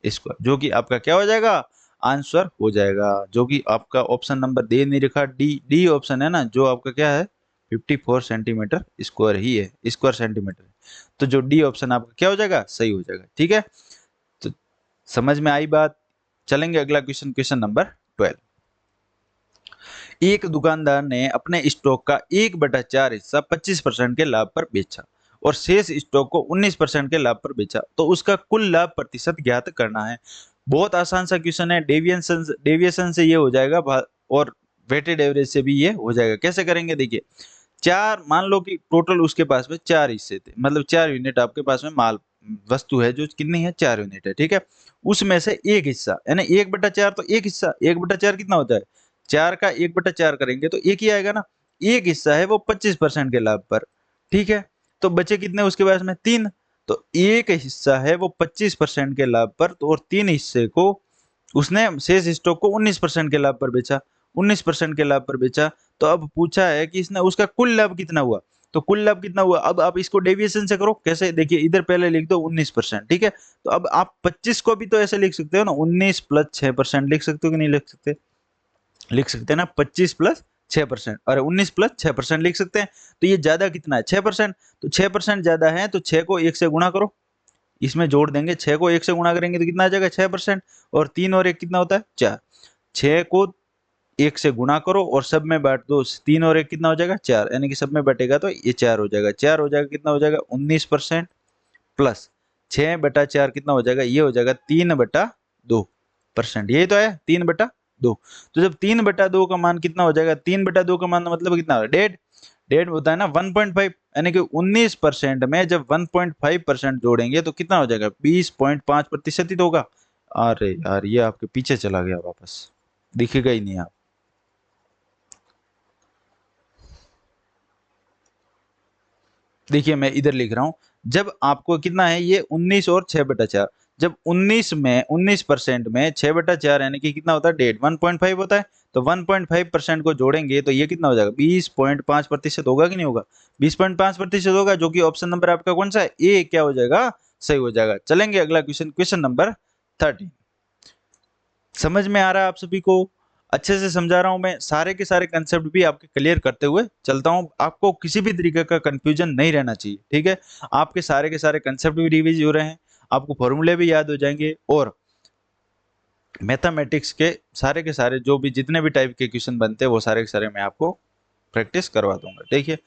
S1: स्क्वायर, जो कि आपका क्या हो जाएगा, आंसर हो जाएगा, जो कि आपका ऑप्शन नंबर दे नहीं रखा, डी, डी ऑप्शन है ना, जो आपका क्या है, 54 सेंटीमीटर स्क्वायर ही है, स्क्वायर सेंटीमीटर। तो जो डी ऑप्शन आपका क्या हो जाएगा, सही हो जाएगा। ठीक है, तो समझ में आई बात। चलेंगे अगला क्वेश्चन, क्वेश्चन नंबर 12। एक दुकानदार ने अपने स्टॉक का 1/4 हिस्सा 25% के लाभ पर बेचा और शेष स्टॉक को 19% के लाभ पर बेचा, तो उसका कुल लाभ प्रतिशत ज्ञात करना है। बहुत आसान सा क्वेश्चन है, डेविएशन से ये हो जाएगा, और वेटेड एवरेज से भी ये हो जाएगा। कैसे करेंगे, देखिए, चार, मान लो कि टोटल उसके पास में 4 हिस्से थे, मतलब 4 यूनिट आपके पास में माल वस्तु है, जो कितनी है, 4 यूनिट है। ठीक है, उसमें से एक हिस्सा, यानी 1/4, तो एक हिस्सा, 1/4 कितना होता है, 4 का 1/4 करेंगे तो एक ही आएगा ना, एक हिस्सा है वो 25% के लाभ पर। ठीक है, तो बचे कितने उसके पास में, 3, तो एक हिस्सा है वो 25% के लाभ पर, तो और 3 हिस्से को उसने शेष स्टॉक को 19% के लाभ पर बेचा, 19% के लाभ पर बेचा। तो अब पूछा है कि इसने उसका कुल लाभ कितना हुआ, तो कुल लाभ कितना हुआ, अब आप इसको डेविएशन से करो। कैसे, देखिए इधर पहले लिख दो 19%। ठीक है, तो अब आप 25 को भी तो ऐसे लिख सकते हो ना, 19 + 6% लिख सकते हो कि नहीं लिख सकते, लिख सकते हैं ना, 25 + 6%, और 19 + 6% लिख सकते हैं। तो ये ज्यादा कितना है, 6%, तो 6% ज्यादा है, तो 6 को 1 से गुणा करो, इसमें जोड़ देंगे, 6 को 1 से गुणा करेंगे तो कितना आ जाएगा, 6%, और 3 और 1 कितना होता है, 4, 6 को 1 से गुणा करो और सब में बांट दो, 3 और 1 कितना हो जाएगा, 4, यानी कि सब में बटेगा तो ये 4 हो जाएगा, 4 हो जाएगा, कितना हो जाएगा, 19% प्लस 6/4 कितना हो जाएगा, ये हो जाएगा 3/2%, यही तो है 3/2। तो जब 3/2 का मान कितना हो जाएगा, 3/2 का मान मतलब कितना, डेढ़, डेढ़ होता है ना 1.5, यानी कि 19% में जब 1.5% जोड़ेंगे तो कितना हो जाएगा, 20.5% ही तो होगा। अरे यार ये आपके पीछे चला गया वापस, दिखेगा ही नहीं आप। देखिए मैं इधर लिख रहा हूं, जब आपको कितना है, ये 19 और 6/4, जब 19% में 6/4 यानी कि कितना होता है, 1.5 होता है, तो 1.5% को जोड़ेंगे तो ये कितना हो जाएगा, 20.5% होगा कि नहीं होगा, 20.5% होगा, जो कि ऑप्शन नंबर आपका कौन सा है, ए, क्या हो जाएगा, सही हो जाएगा। चलेंगे अगला क्वेश्चन, क्वेश्चन नंबर 13। समझ में आ रहा है आप सभी को, अच्छे से समझा रहा हूं मैं, सारे के सारे कंसेप्ट भी आपके क्लियर करते हुए चलता हूं, आपको किसी भी तरीके का कंफ्यूजन नहीं रहना चाहिए। ठीक है, आपके सारे के सारे कंसेप्ट भी रिवीज हो रहे हैं, आपको फॉर्मूले भी याद हो जाएंगे, और मैथमेटिक्स के सारे जो भी जितने भी टाइप के क्वेश्चन बनते हैं वो सारे के सारे मैं आपको प्रैक्टिस करवा दूंगा। देखिए,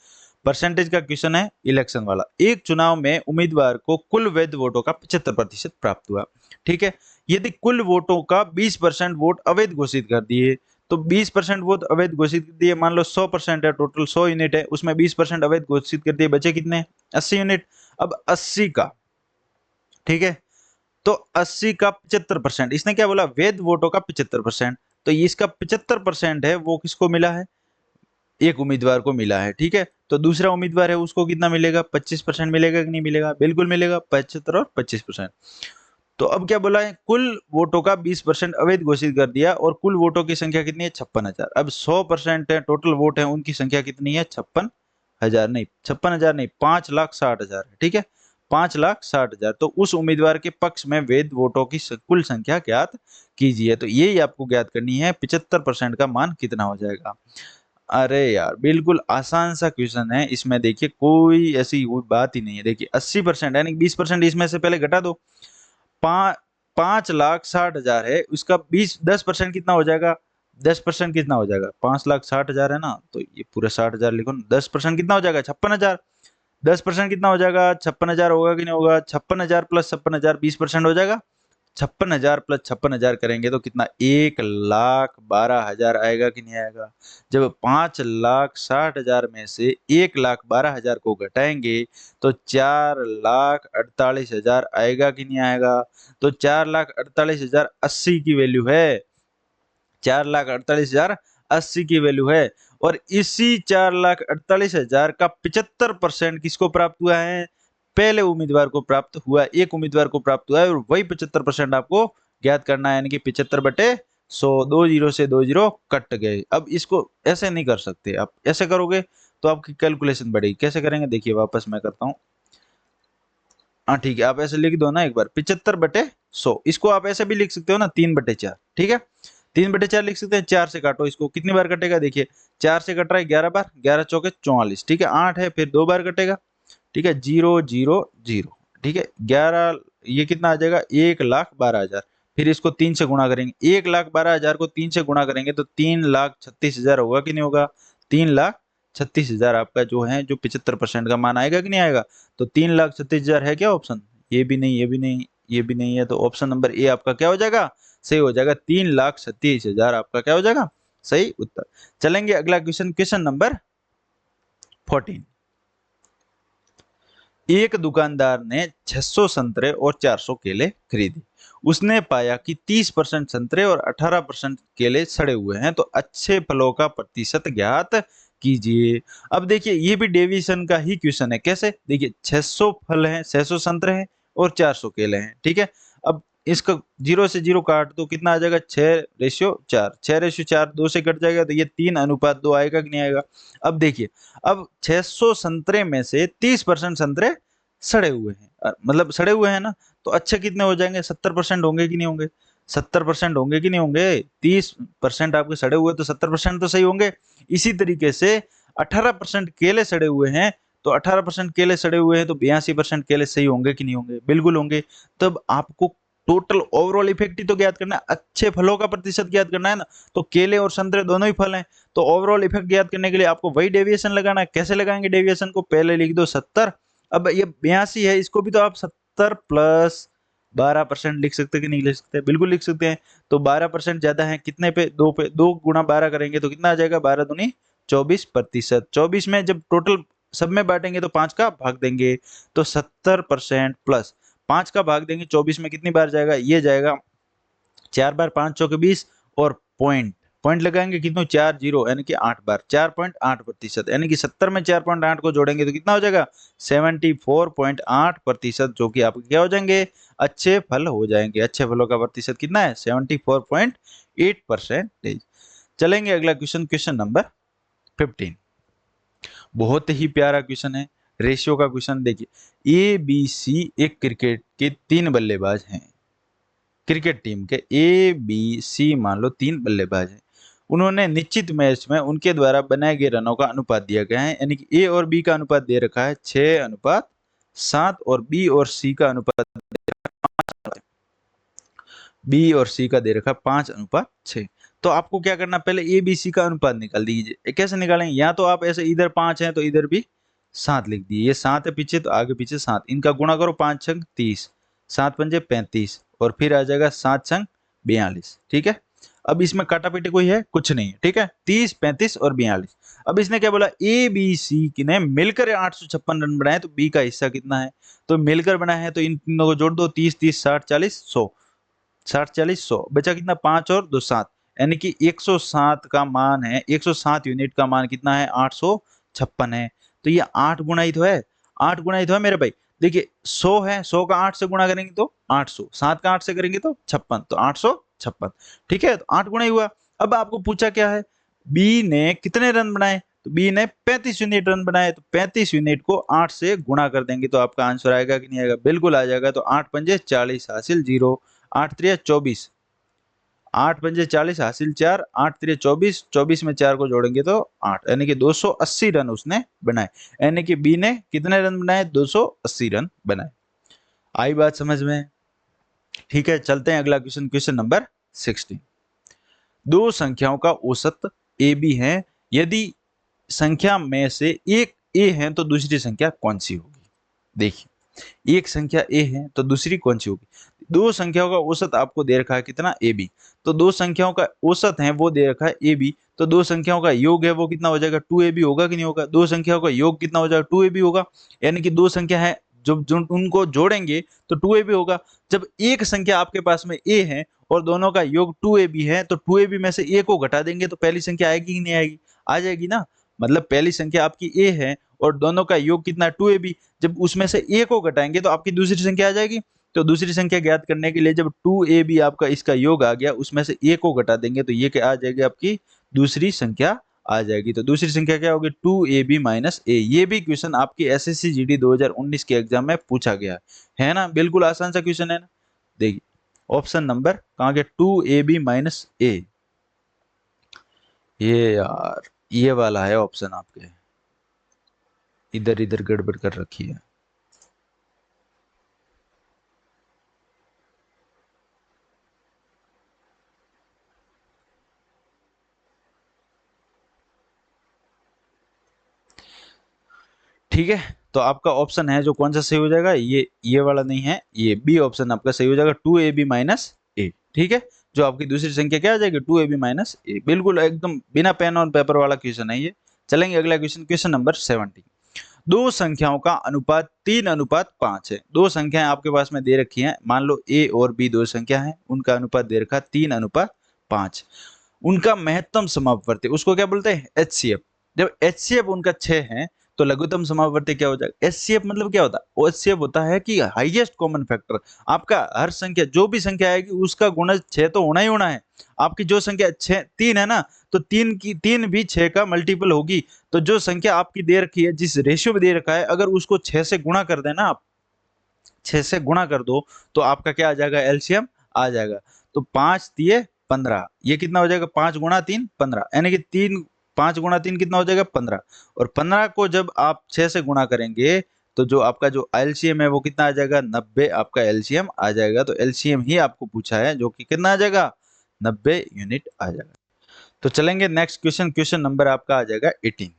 S1: परसेंटेज का क्वेश्चन है इलेक्शन वाला। एक चुनाव में उम्मीदवार को कुल वैध वोटों का 75% प्राप्त हुआ। ठीक है, यदि कुल वोटों का 20% वोट अवैध घोषित कर दिए, तो 20% वोट अवैध घोषित कर दिए, मान लो 100% है, टोटल 100 यूनिट है, उसमें 20% अवैध घोषित कर दिए, बचे कितने? 80 यूनिट। अब 80 का, ठीक है, तो 80 का 75%, इसने क्या बोला? वैध वोटों का 75%। तो इसका 75% है वो किसको मिला है? एक उम्मीदवार को मिला है। ठीक है, तो दूसरा उम्मीदवार है उसको कितना मिलेगा? 25% मिलेगा कि नहीं मिलेगा? बिल्कुल मिलेगा, 75 और 25%। तो अब क्या बोला है? कुल वोटों का 20% अवैध घोषित कर दिया और कुल वोटों की संख्या कितनी है? 56,000। अब 100% है, टोटल वोट है, उनकी संख्या कितनी है? 56,000 नहीं, 56,000 नहीं, 5,60,000 है। ठीक है, 5,60,000। तो उस उम्मीदवार के पक्ष में वैध वोटों की कुल संख्या ज्ञात कीजिए। तो यही आपको ज्ञात करनी है, 75% का मान कितना हो जाएगा। अरे यार, बिल्कुल आसान सा क्वेश्चन है, इसमें देखिए कोई ऐसी कोई बात ही नहीं है। देखिए 80% यानी 20% इसमें से पहले घटा दो। 5,60,000 है, उसका 10% कितना हो जाएगा? 10% कितना हो जाएगा? 5,60,000 है ना, तो ये पूरे 60,000 लिखो ना। 10% कितना हो जाएगा? 56,000। 10% कितना हो जाएगा? 56,000 होगा कि नहीं होगा? 56,000 प्लस 56,000 20% हो जाएगा। 56,000 प्लस 56,000 करेंगे तो कितना? 1,12,000 आएगा कि नहीं आएगा? जब 5,60,000 में से 1,12,000 को घटाएंगे तो 4,48,000 आएगा कि नहीं आएगा? तो 4,48,000 80 की वैल्यू है। 4,48,000 80 की वैल्यू है। और इसी 4,48,000 का 75% किसको प्राप्त हुआ है? पहले उम्मीदवार को प्राप्त हुआ, एक उम्मीदवार को प्राप्त हुआ है, और वही 75% आपको ज्ञात करना है, यानी कि 75/100। 2 जीरो से 2 जीरो कट गए। अब इसको ऐसे नहीं कर सकते, आप ऐसे करोगे तो आपकी कैलकुलेशन बढ़ेगी। कैसे करेंगे? देखिए, वापस मैं करता हूँ। हाँ ठीक है, आप ऐसे लिख दो ना एक बार, 75/100। इसको आप ऐसे भी लिख सकते हो ना, 3/4। ठीक है, 3/4 लिख सकते हैं। 4 से काटो इसको, कितनी बार कटेगा? देखिए 4 से कट रहा है 11 बार, 11 चौके 44। ठीक है, 8 है, फिर 2 बार कटेगा। ठीक है, 0 0 0। ठीक है, 11, ये कितना आ जाएगा? 1,12,000। फिर इसको 3 से गुणा करेंगे, 1,12,000 को 3 से गुणा करेंगे तो 3,36,000 होगा कि नहीं होगा? 3,36,000 आपका जो है, जो 75% का मान आएगा कि नहीं आएगा? तो 3,36,000 है क्या ऑप्शन? ये भी नहीं, ये भी नहीं, ये भी नहीं है, तो ऑप्शन नंबर ए आपका क्या हो जाएगा? सही हो जाएगा। 3,37,000 आपका क्या हो जाएगा? सही उत्तर। चलेंगे अगला क्वेश्चन, क्वेश्चन नंबर 14। एक दुकानदार ने 600 संतरे और 400 केले खरीदे। उसने पाया कि 30% संतरे और 18% केले सड़े हुए हैं, तो अच्छे फलों का प्रतिशत ज्ञात कीजिए। अब देखिए, ये भी डेविएशन का ही क्वेश्चन है। कैसे? देखिए, 600 फल हैं, 600 संतरे हैं और 400 केले हैं। ठीक है, अब इसका 0 से 0 काट दो, कितना आ जाएगा? 6:4। 6:4 2 से कट जाएगा, तो ये 3:2 आएगा कि नहीं आएगा? अब देखिए, अब 600 संतरे में से 30% संतरे सड़े हुए हैं, मतलब सड़े हुए हैं ना, तो अच्छे कितने हो जाएंगे? 70% होंगे कि नहीं होंगे? 70% होंगे कि नहीं होंगे? 30% आपके सड़े हुए, तो 70% तो सही होंगे। इसी तरीके से 18% केले सड़े हुए हैं, तो 18% केले सड़े हुए हैं, तो 82% केले सही होंगे कि नहीं होंगे? बिल्कुल होंगे। तब आपको टोटल ओवरऑल इफेक्ट ही तो ज्ञात करना है, अच्छे फलों का प्रतिशत ज्ञात करना है ना। तो केले और संतरे दोनों ही फल हैं, तो ओवरऑल इफेक्ट ज्ञात करने के लिए आपको वही डेविएशन लगाना है। कैसे लगाएंगे डेविएशन को? पहले लिख दो 70। अब ये 82 है, इसको भी तो आप 70 प्लस 12% लिख सकते कि नहीं लिख सकते? बिल्कुल लिख सकते हैं। तो 12% ज्यादा है, कितने पे? 2 पे, 2 गुणा 12 करेंगे तो कितना आ जाएगा? 12 दूनी 24%। 24 में जब टोटल सब में बांटेंगे तो 5 का भाग देंगे, तो 70% प्लस 5 का भाग देंगे 24 में, कितनी बार जाएगा? ये जाएगा 4 बार, 5 चौके 20, और पॉइंट पॉइंट लगाएंगे कितनों? 4 जीरो, यानी कि 8 बार, 4.8%, यानी कि 70 में 4.8 को जोड़ेंगे तो कितना हो जाएगा? 74.8%, जो कि आपके क्या हो जाएंगे? अच्छे फल हो जाएंगे। अच्छे फलों का प्रतिशत कितना है? 74.8%। चलेंगे अगला क्वेश्चन, क्वेश्चन नंबर 15। बहुत ही प्यारा क्वेश्चन है, रेशियो का क्वेश्चन। देखिए, ए बी सी एक क्रिकेट के 3 बल्लेबाज हैं। क्रिकेट टीम के ए बी सी मान लो 3 बल्लेबाज हैं। उन्होंने निश्चित मैच में उनके द्वारा बनाए गए रनों का अनुपात दिया गया है, यानी कि ए और बी का अनुपात दे रखा है 6:7 और बी और सी का अनुपात बी और सी का दे रखा 5:6। तो आपको क्या करना, पहले ए बी सी का अनुपात निकाल दीजिए। कैसे निकालेंगे, या तो आप ऐसे इधर 5 है तो इधर भी 7 लिख दिए, ये 7 है पीछे तो आगे पीछे 7, इनका गुणा करो, 5 छंग 30, 7 पंजे 35, और फिर आ जाएगा 7 छंग 42। ठीक है, अब इसमें काटा पीटी कोई है कुछ नहीं है। ठीक है, 30, 35 और 42। अब इसने क्या बोला, ए बी सी ने मिलकर 856 रन बनाए, तो बी का हिस्सा कितना है, तो मिलकर बनाए हैं तो इन तीनों को जोड़ दो, 30 30 60 40 100, 60 40 100, बचा कितना, 5 और 2 7, यानी कि 107 का मान है, 107 यूनिट का मान कितना है, 856 है। तो ये 8 गुना ही तो है, 8 गुना ही तो है मेरे भाई। देखिए 100 है, 100 का 8 से गुणा करेंगे तो 800, 7 का 8 से करेंगे तो 56, तो 856। ठीक है, तो 8 गुना ही हुआ। अब आपको पूछा क्या है, बी ने कितने रन बनाए, तो बी ने 35 यूनिट रन बनाए, तो 35 यूनिट को 8 से गुणा कर देंगे तो आपका आंसर आएगा कि नहीं आएगा, बिल्कुल आ जाएगा। तो 8 पंजे 40 हासिल 0, 8 त्रिया 24, 8 पंजे 40 हासिल 4, 8 त्रिया 24, 24 में 4 को जोड़ेंगे तो 8, यानी कि 280 रन उसने बनाए। यानी कि बी ने कितने रन बनाए, 280 रन बनाए। आई बात समझ में। ठीक है, चलते हैं अगला क्वेश्चन, क्वेश्चन नंबर 16। दो संख्याओं का औसत ए बी है, यदि संख्या में से एक ए है तो दूसरी संख्या कौन सी होगी। देखिए, एक संख्या ए है तो दूसरी कौन सी होगी। दो संख्याओं का औसत आपको दे रखा है कितना, ए बी, तो दो संख्याओं का औसत है वो दे रखा है ए बी, तो दो संख्याओं का योग है वो कितना हो जाएगा, 2ab होगा कि नहीं होगा, दो संख्याओं का योग कितना हो जाएगा, 2ab होगा। यानी कि दो संख्या है जब जो उनको जोड़ेंगे तो 2ab होगा। जब एक संख्या आपके पास में ए है और दोनों का योग 2ab है, तो 2ab में से ए को घटा देंगे तो पहली संख्या आएगी कि नहीं आएगी, आ जाएगी ना। मतलब पहली संख्या आपकी ए है और दोनों का योग कितना, 2ab, जब उसमें से ए को घटाएंगे तो आपकी दूसरी संख्या आ जाएगी। तो दूसरी संख्या ज्ञात करने के लिए जब 2ab आपका इसका योग आ गया, उसमें से ए को घटा देंगे तो ये क्या आ जाएगी, आपकी दूसरी संख्या आ जाएगी। तो दूसरी संख्या क्या होगी, 2ab माइनस ए। ये भी क्वेश्चन आपके एसएससी जीडी 2019 के एग्जाम में पूछा गया है ना, बिल्कुल आसान सा क्वेश्चन है ना। देखिए ऑप्शन नंबर कहाँ के, 2ab माइनस ए, ये यार ये वाला है ऑप्शन, आपके इधर इधर गड़बड़ कर रखी है। ठीक है, तो आपका ऑप्शन है जो कौन सा सही हो जाएगा, ये वाला नहीं है, ये बी ऑप्शन आपका सही हो जाएगा, 2ab माइनस ए। ठीक है, जो आपकी दूसरी संख्या क्या आ जाएगी, 2ab माइनस ए, बिल्कुल एकदम बिना पेन और पेपर वाला क्वेश्चन है ये। चलेंगे अगला क्वेश्चन, क्वेश्चन नंबर 17। दो संख्याओं का अनुपात 3:5 है। दो संख्याएं आपके पास में दे रखी हैं, मान लो ए और बी दो संख्या हैं, उनका अनुपात दे रखा 3:5, उनका महत्तम समापवर्ती उसको क्या बोलते हैं, एचसीएफ। जब एचसीएफ उनका 6 है तो लघुत्तम समापवर्ती क्या हो जाएगा, एचसीएफ मतलब क्या होता है, एचसीएफ होता है कि हाईएस्ट कॉमन फैक्टर। आपका हर संख्या जो भी संख्या आएगी उसका गुणज 6 तो होना ही होना है। आपकी जो संख्या 3 है ना, तो 3 भी 6 का मल्टीपल होगी। तो जो संख्या आपकी दे रखी है, जिस रेशियो में दे रखा है, अगर उसको 6 से गुणा कर देना आप, 6 से गुणा कर दो तो आपका क्या आ जाएगा, एलसीएम आ जाएगा। तो 5 तिये 15, ये कितना हो जाएगा, 5 गुणा 3 15, यानी कि 5 गुणा 3 कितना हो जाएगा, 15। और 15 को जब आप 6 से गुणा करेंगे तो जो आपका जो एलसीएम है वो कितना आ जाएगा, 90 आपका एलसीएम आ जाएगा। तो एलसीएम ही आपको पूछा है जो कि कितना आ जाएगा, 90 यूनिट आ जाएगा। तो चलेंगे नेक्स्ट क्वेश्चन, क्वेश्चन नंबर आपका आ जाएगा 18।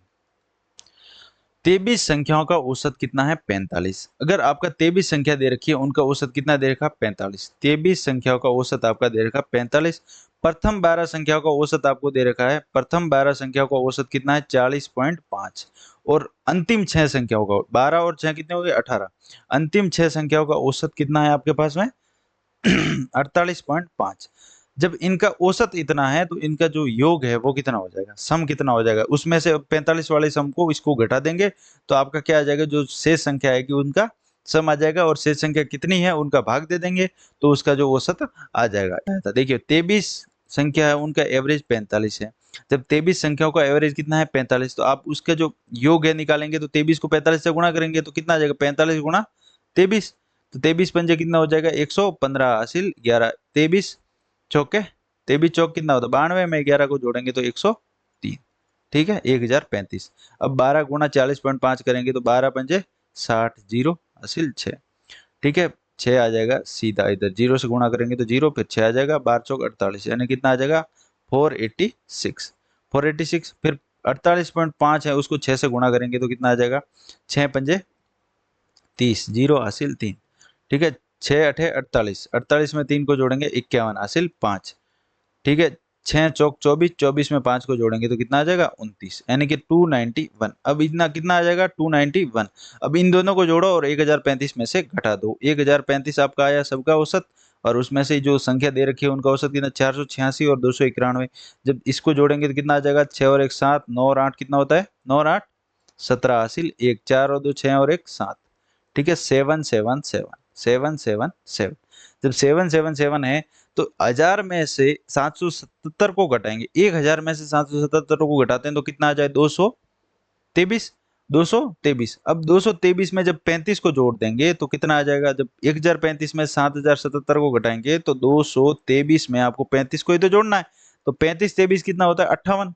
S1: 23 संख्याओं का औसत कितना है, 45। अगर आपका 23 संख्या दे रखी है, उनका औसत कितना दे रखा, 45। 23 संख्याओं का औसत आपका दे रखा 45। प्रथम 12 संख्याओं का औसत आपको दे रखा है, प्रथम 12 संख्याओं का औसत कितना है, 40.5। और अंतिम 6 संख्याओं का, 12 और 6 कितने हो गए, 18। अंतिम 6 संख्याओं का औसत कितना है आपके पास में 48.5। जब इनका औसत इतना है तो इनका जो योग है वो कितना हो जाएगा, सम कितना हो जाएगा, उसमें से 45 वाले सम को इसको घटा देंगे तो आपका क्या आ जाएगा, जो शेष संख्या आएगी उनका सम आ जाएगा, और शेष संख्या कितनी है उनका भाग दे देंगे तो उसका जो औसत आ जाएगा। देखिए 23 संख्या है, उनका एवरेज 45 है। जब 23 संख्याओं का एवरेज कितना है 45, तो आप उसका जो योग है निकालेंगे तो 23 को 45 से गुणा करेंगे तो कितना आ जाएगा, 45 गुणा 23। तो 23 पंजे कितना हो जाएगा, 115 हासिल 11, 23 चौके 23 चौक कितना होता है 92 में 11 को जोड़ेंगे तो 103। ठीक है, 1035। अब 12 गुणा 40.5 करेंगे तो 12 पंजे 60, 0 हासिल 6। ठीक है, 6 आ जाएगा सीधा, इधर 0 से गुणा करेंगे तो 0, फिर 6 आ जाएगा, 12 चौक 48, यानी कितना आ जाएगा 486। 486 फिर 48.5 है, उसको 6 से गुणा करेंगे तो कितना आ जाएगा 6 पंजे 30, 0 हासिल 3। ठीक है, 6 अठे 48, 48 में 3 को जोड़ेंगे 51 हासिल 5। ठीक है, 6 चौक 24, 24 में 5 को जोड़ेंगे तो कितना आ जाएगा 29, यानी कि 291। अब इतना कितना आ जाएगा 291। अब इन दोनों को जोड़ो और 1035 में से घटा दो। 1035 आपका आया सबका औसत, और उसमें से जो संख्या दे रखी है उनका औसत कितना 486 और 291। जब इसको जोड़ेंगे तो कितना आ जाएगा 6 और 1 7, 9 और 8 कितना होता है 9 और 8 17 हासिल 1, 4 और 2 6 और 1 7। ठीक है, 777 777। जब 777 है तो 1000 में से 777 को घटाएंगे, 1000 में से 777 को घटाते हैं तो कितना आ जाए 223। 223, अब 223 में जब 35 को जोड़ देंगे तो कितना आ जाएगा, जब 1035 में 7077 को घटाएंगे तो 223 में आपको 35 को ही तो जोड़ना है, तो 35 23 कितना होता है 58।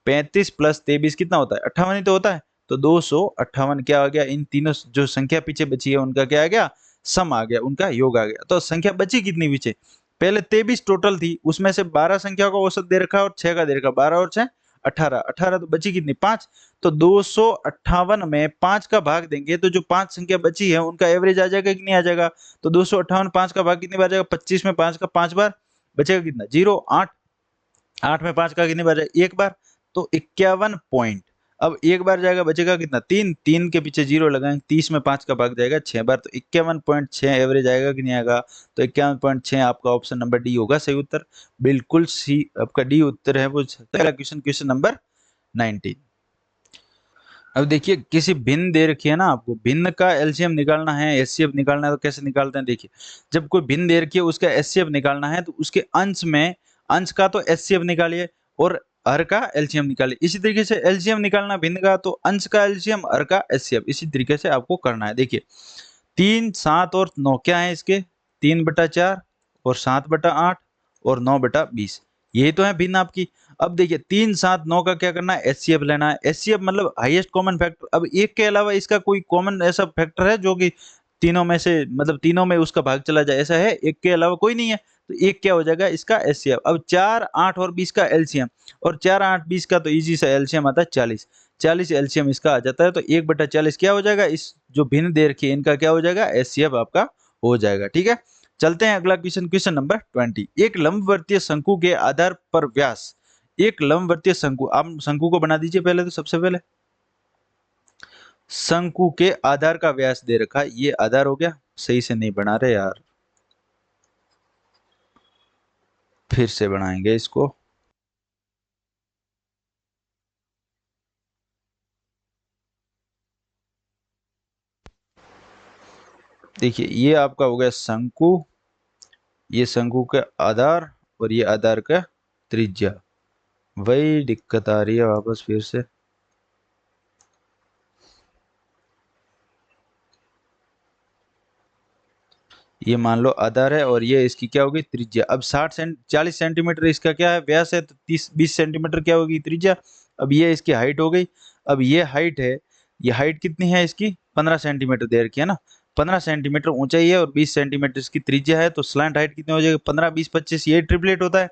S1: 35 प्लस 23 कितना होता है 58 ही तो होता है। तो 258 क्या आ गया, इन तीनों जो संख्या पीछे बची है उनका क्या आ गया, सम आ गया, उनका योग आ गया। तो संख्या बची कितनी पीछे, पहले 23 टोटल थी, उसमें से 12 संख्या का औसत दे रखा है और 6 का दे रखा, 12 और 6 18, 18 तो बची कितनी 5। तो 258 में 5 का भाग देंगे तो जो 5 संख्या बची है उनका एवरेज आ जाएगा कि नहीं आ जाएगा। तो 258 5 का भाग कितनी बार जाएगा 25 में 5 का 5 बार, बचेगा कितना 0 8, 8 में 5 का कितनी बार जाएगा 1 बार, तो 51 पॉइंट। अब एक बार जाएगा बचेगा कितना 3, 3 के पीछे 0 लगाएंगे, 30 में 5 का भाग जाएगा 6 बार, तो 51.6 एवरेज आएगा कि नहीं आएगा। तो 51.6 आपका ऑप्शन नंबर डी होगा सही उत्तर, बिल्कुल सी आपका डी उत्तर है वो। Question question number 19। अब देखिए किसी भिन्न दे रखी है ना, आपको भिन्न का एलसीएम निकालना है, एचसीएफ निकालना है, तो कैसे निकालते हैं देखिए। जब कोई भिन्न दे रखी है उसका एचसीएफ निकालना है तो उसके अंश में, अंश का तो एचसीएफ निकालिए और हर का एलसीएम निकालिए। इसी तरीके से एलसीएम निकालना भिन्न का, तो अंश का एलसीएम हर का एचसीएफ, इसी तरीके से आपको करना है। देखिए 3 7 और 9 क्या है इसके, 3/4 और 7/8 और 9/20, यही तो है भिन्न आपकी। अब देखिए 3 7 9 का क्या करना है एचसीएफ लेना है। एचसीएफ मतलब हाईएस्ट कॉमन फैक्टर। अब एक के अलावा इसका कोई कॉमन ऐसा फैक्टर है जो कि तीनों में से, मतलब तीनों में उसका भाग चला जाए, ऐसा है एक के अलावा कोई नहीं है, तो एक क्या हो जाएगा इसका एचसीएफ। अब 4 8 और 20 का एलसीएम, और 4 8 20 का तो इजी सा एलसीएम आता है 40, 40 एलसीएम इसका आ जाता है, तो 1/40 क्या हो जाएगा, इस जो भिन्न दे रखी है इनका क्या हो जाएगा एचसीएफ आपका हो जाएगा। ठीक है, चलते हैं अगला क्वेश्चन, क्वेश्चन नंबर 20। एक लंबवर्तीय शंकु के आधार पर व्यास, एक लंबवर्तीय शंकु, आप शंकु को बना दीजिए पहले, तो सबसे पहले शंकु के आधार का व्यास दे रखा है, ये आधार हो गया, सही से नहीं बना रहे यार, फिर से बनाएंगे इसको। देखिए ये आपका हो गया शंकु, ये शंकु का आधार और ये आधार का त्रिज्या, वही दिक्कत आ रही है वापस फिर से। ये मान लो आधार है और ये इसकी क्या होगी त्रिज्या। अब 40 सेंटीमीटर इसका क्या है व्यास है, तो 20 सेंटीमीटर क्या होगी त्रिज्या। अब ये इसकी हाइट हो गई। अब ये हाइट है, ये हाइट कितनी है इसकी 15 सेंटीमीटर दे रखी है ना, 15 सेंटीमीटर ऊंचाई है और 20 सेंटीमीटर इसकी त्रिज्या है, तो स्लैंट हाइट कितनी हो जाएगी 15 20 25, ये ट्रिपलेट होता है।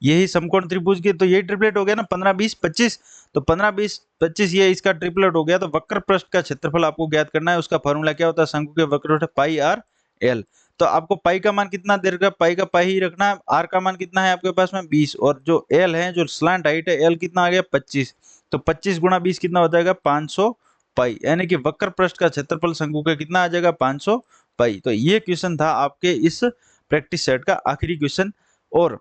S1: यही समकोण त्रिभुज की, तो ये ट्रिपलेट हो गया ना 15 20 25, तो 15 20 25 ये इसका ट्रिपलेट हो गया। तो वक्र पृष्ठ का क्षेत्रफल आपको ज्ञात करना है, उसका फॉर्मूला क्या होता है शंकु के वक्र पाई आर एल। तो आपको पाई का मान कितना दे रखा है, पाई का पाई ही रखना है, आर का मान कितना है आपके पास में 20, और जो एल है जो स्लैंट हाइट है एल कितना आ गया 25, तो 25 गुणा 20 कितना हो जाएगा 500 पाई, यानी कि वक्र पृष्ठ का क्षेत्रफल शंकु का कितना आ जाएगा 500 पाई। तो ये क्वेश्चन था आपके इस प्रैक्टिस सेट का आखिरी क्वेश्चन, और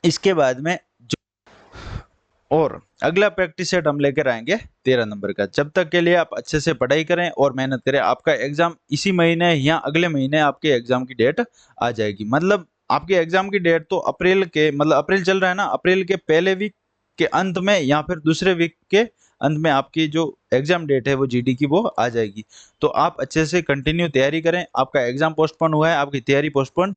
S1: इसके बाद में और अगला प्रैक्टिस सेट हम लेकर आएंगे 13 नंबर का। जब तक के लिए आप अच्छे से पढ़ाई करें और मेहनत करें, आपका एग्जाम इसी महीने या अगले महीने आपके एग्जाम की डेट आ जाएगी। मतलब आपके एग्जाम की डेट तो अप्रैल के, मतलब अप्रैल चल रहा है ना, अप्रैल के पहले वीक के अंत में या फिर दूसरे वीक के अंत में आपकी जो एग्जाम डेट है वो जीडी की वो आ जाएगी। तो आप अच्छे से कंटिन्यू तैयारी करें, आपका एग्जाम पोस्टपोन हुआ है, आपकी तैयारी पोस्टपोन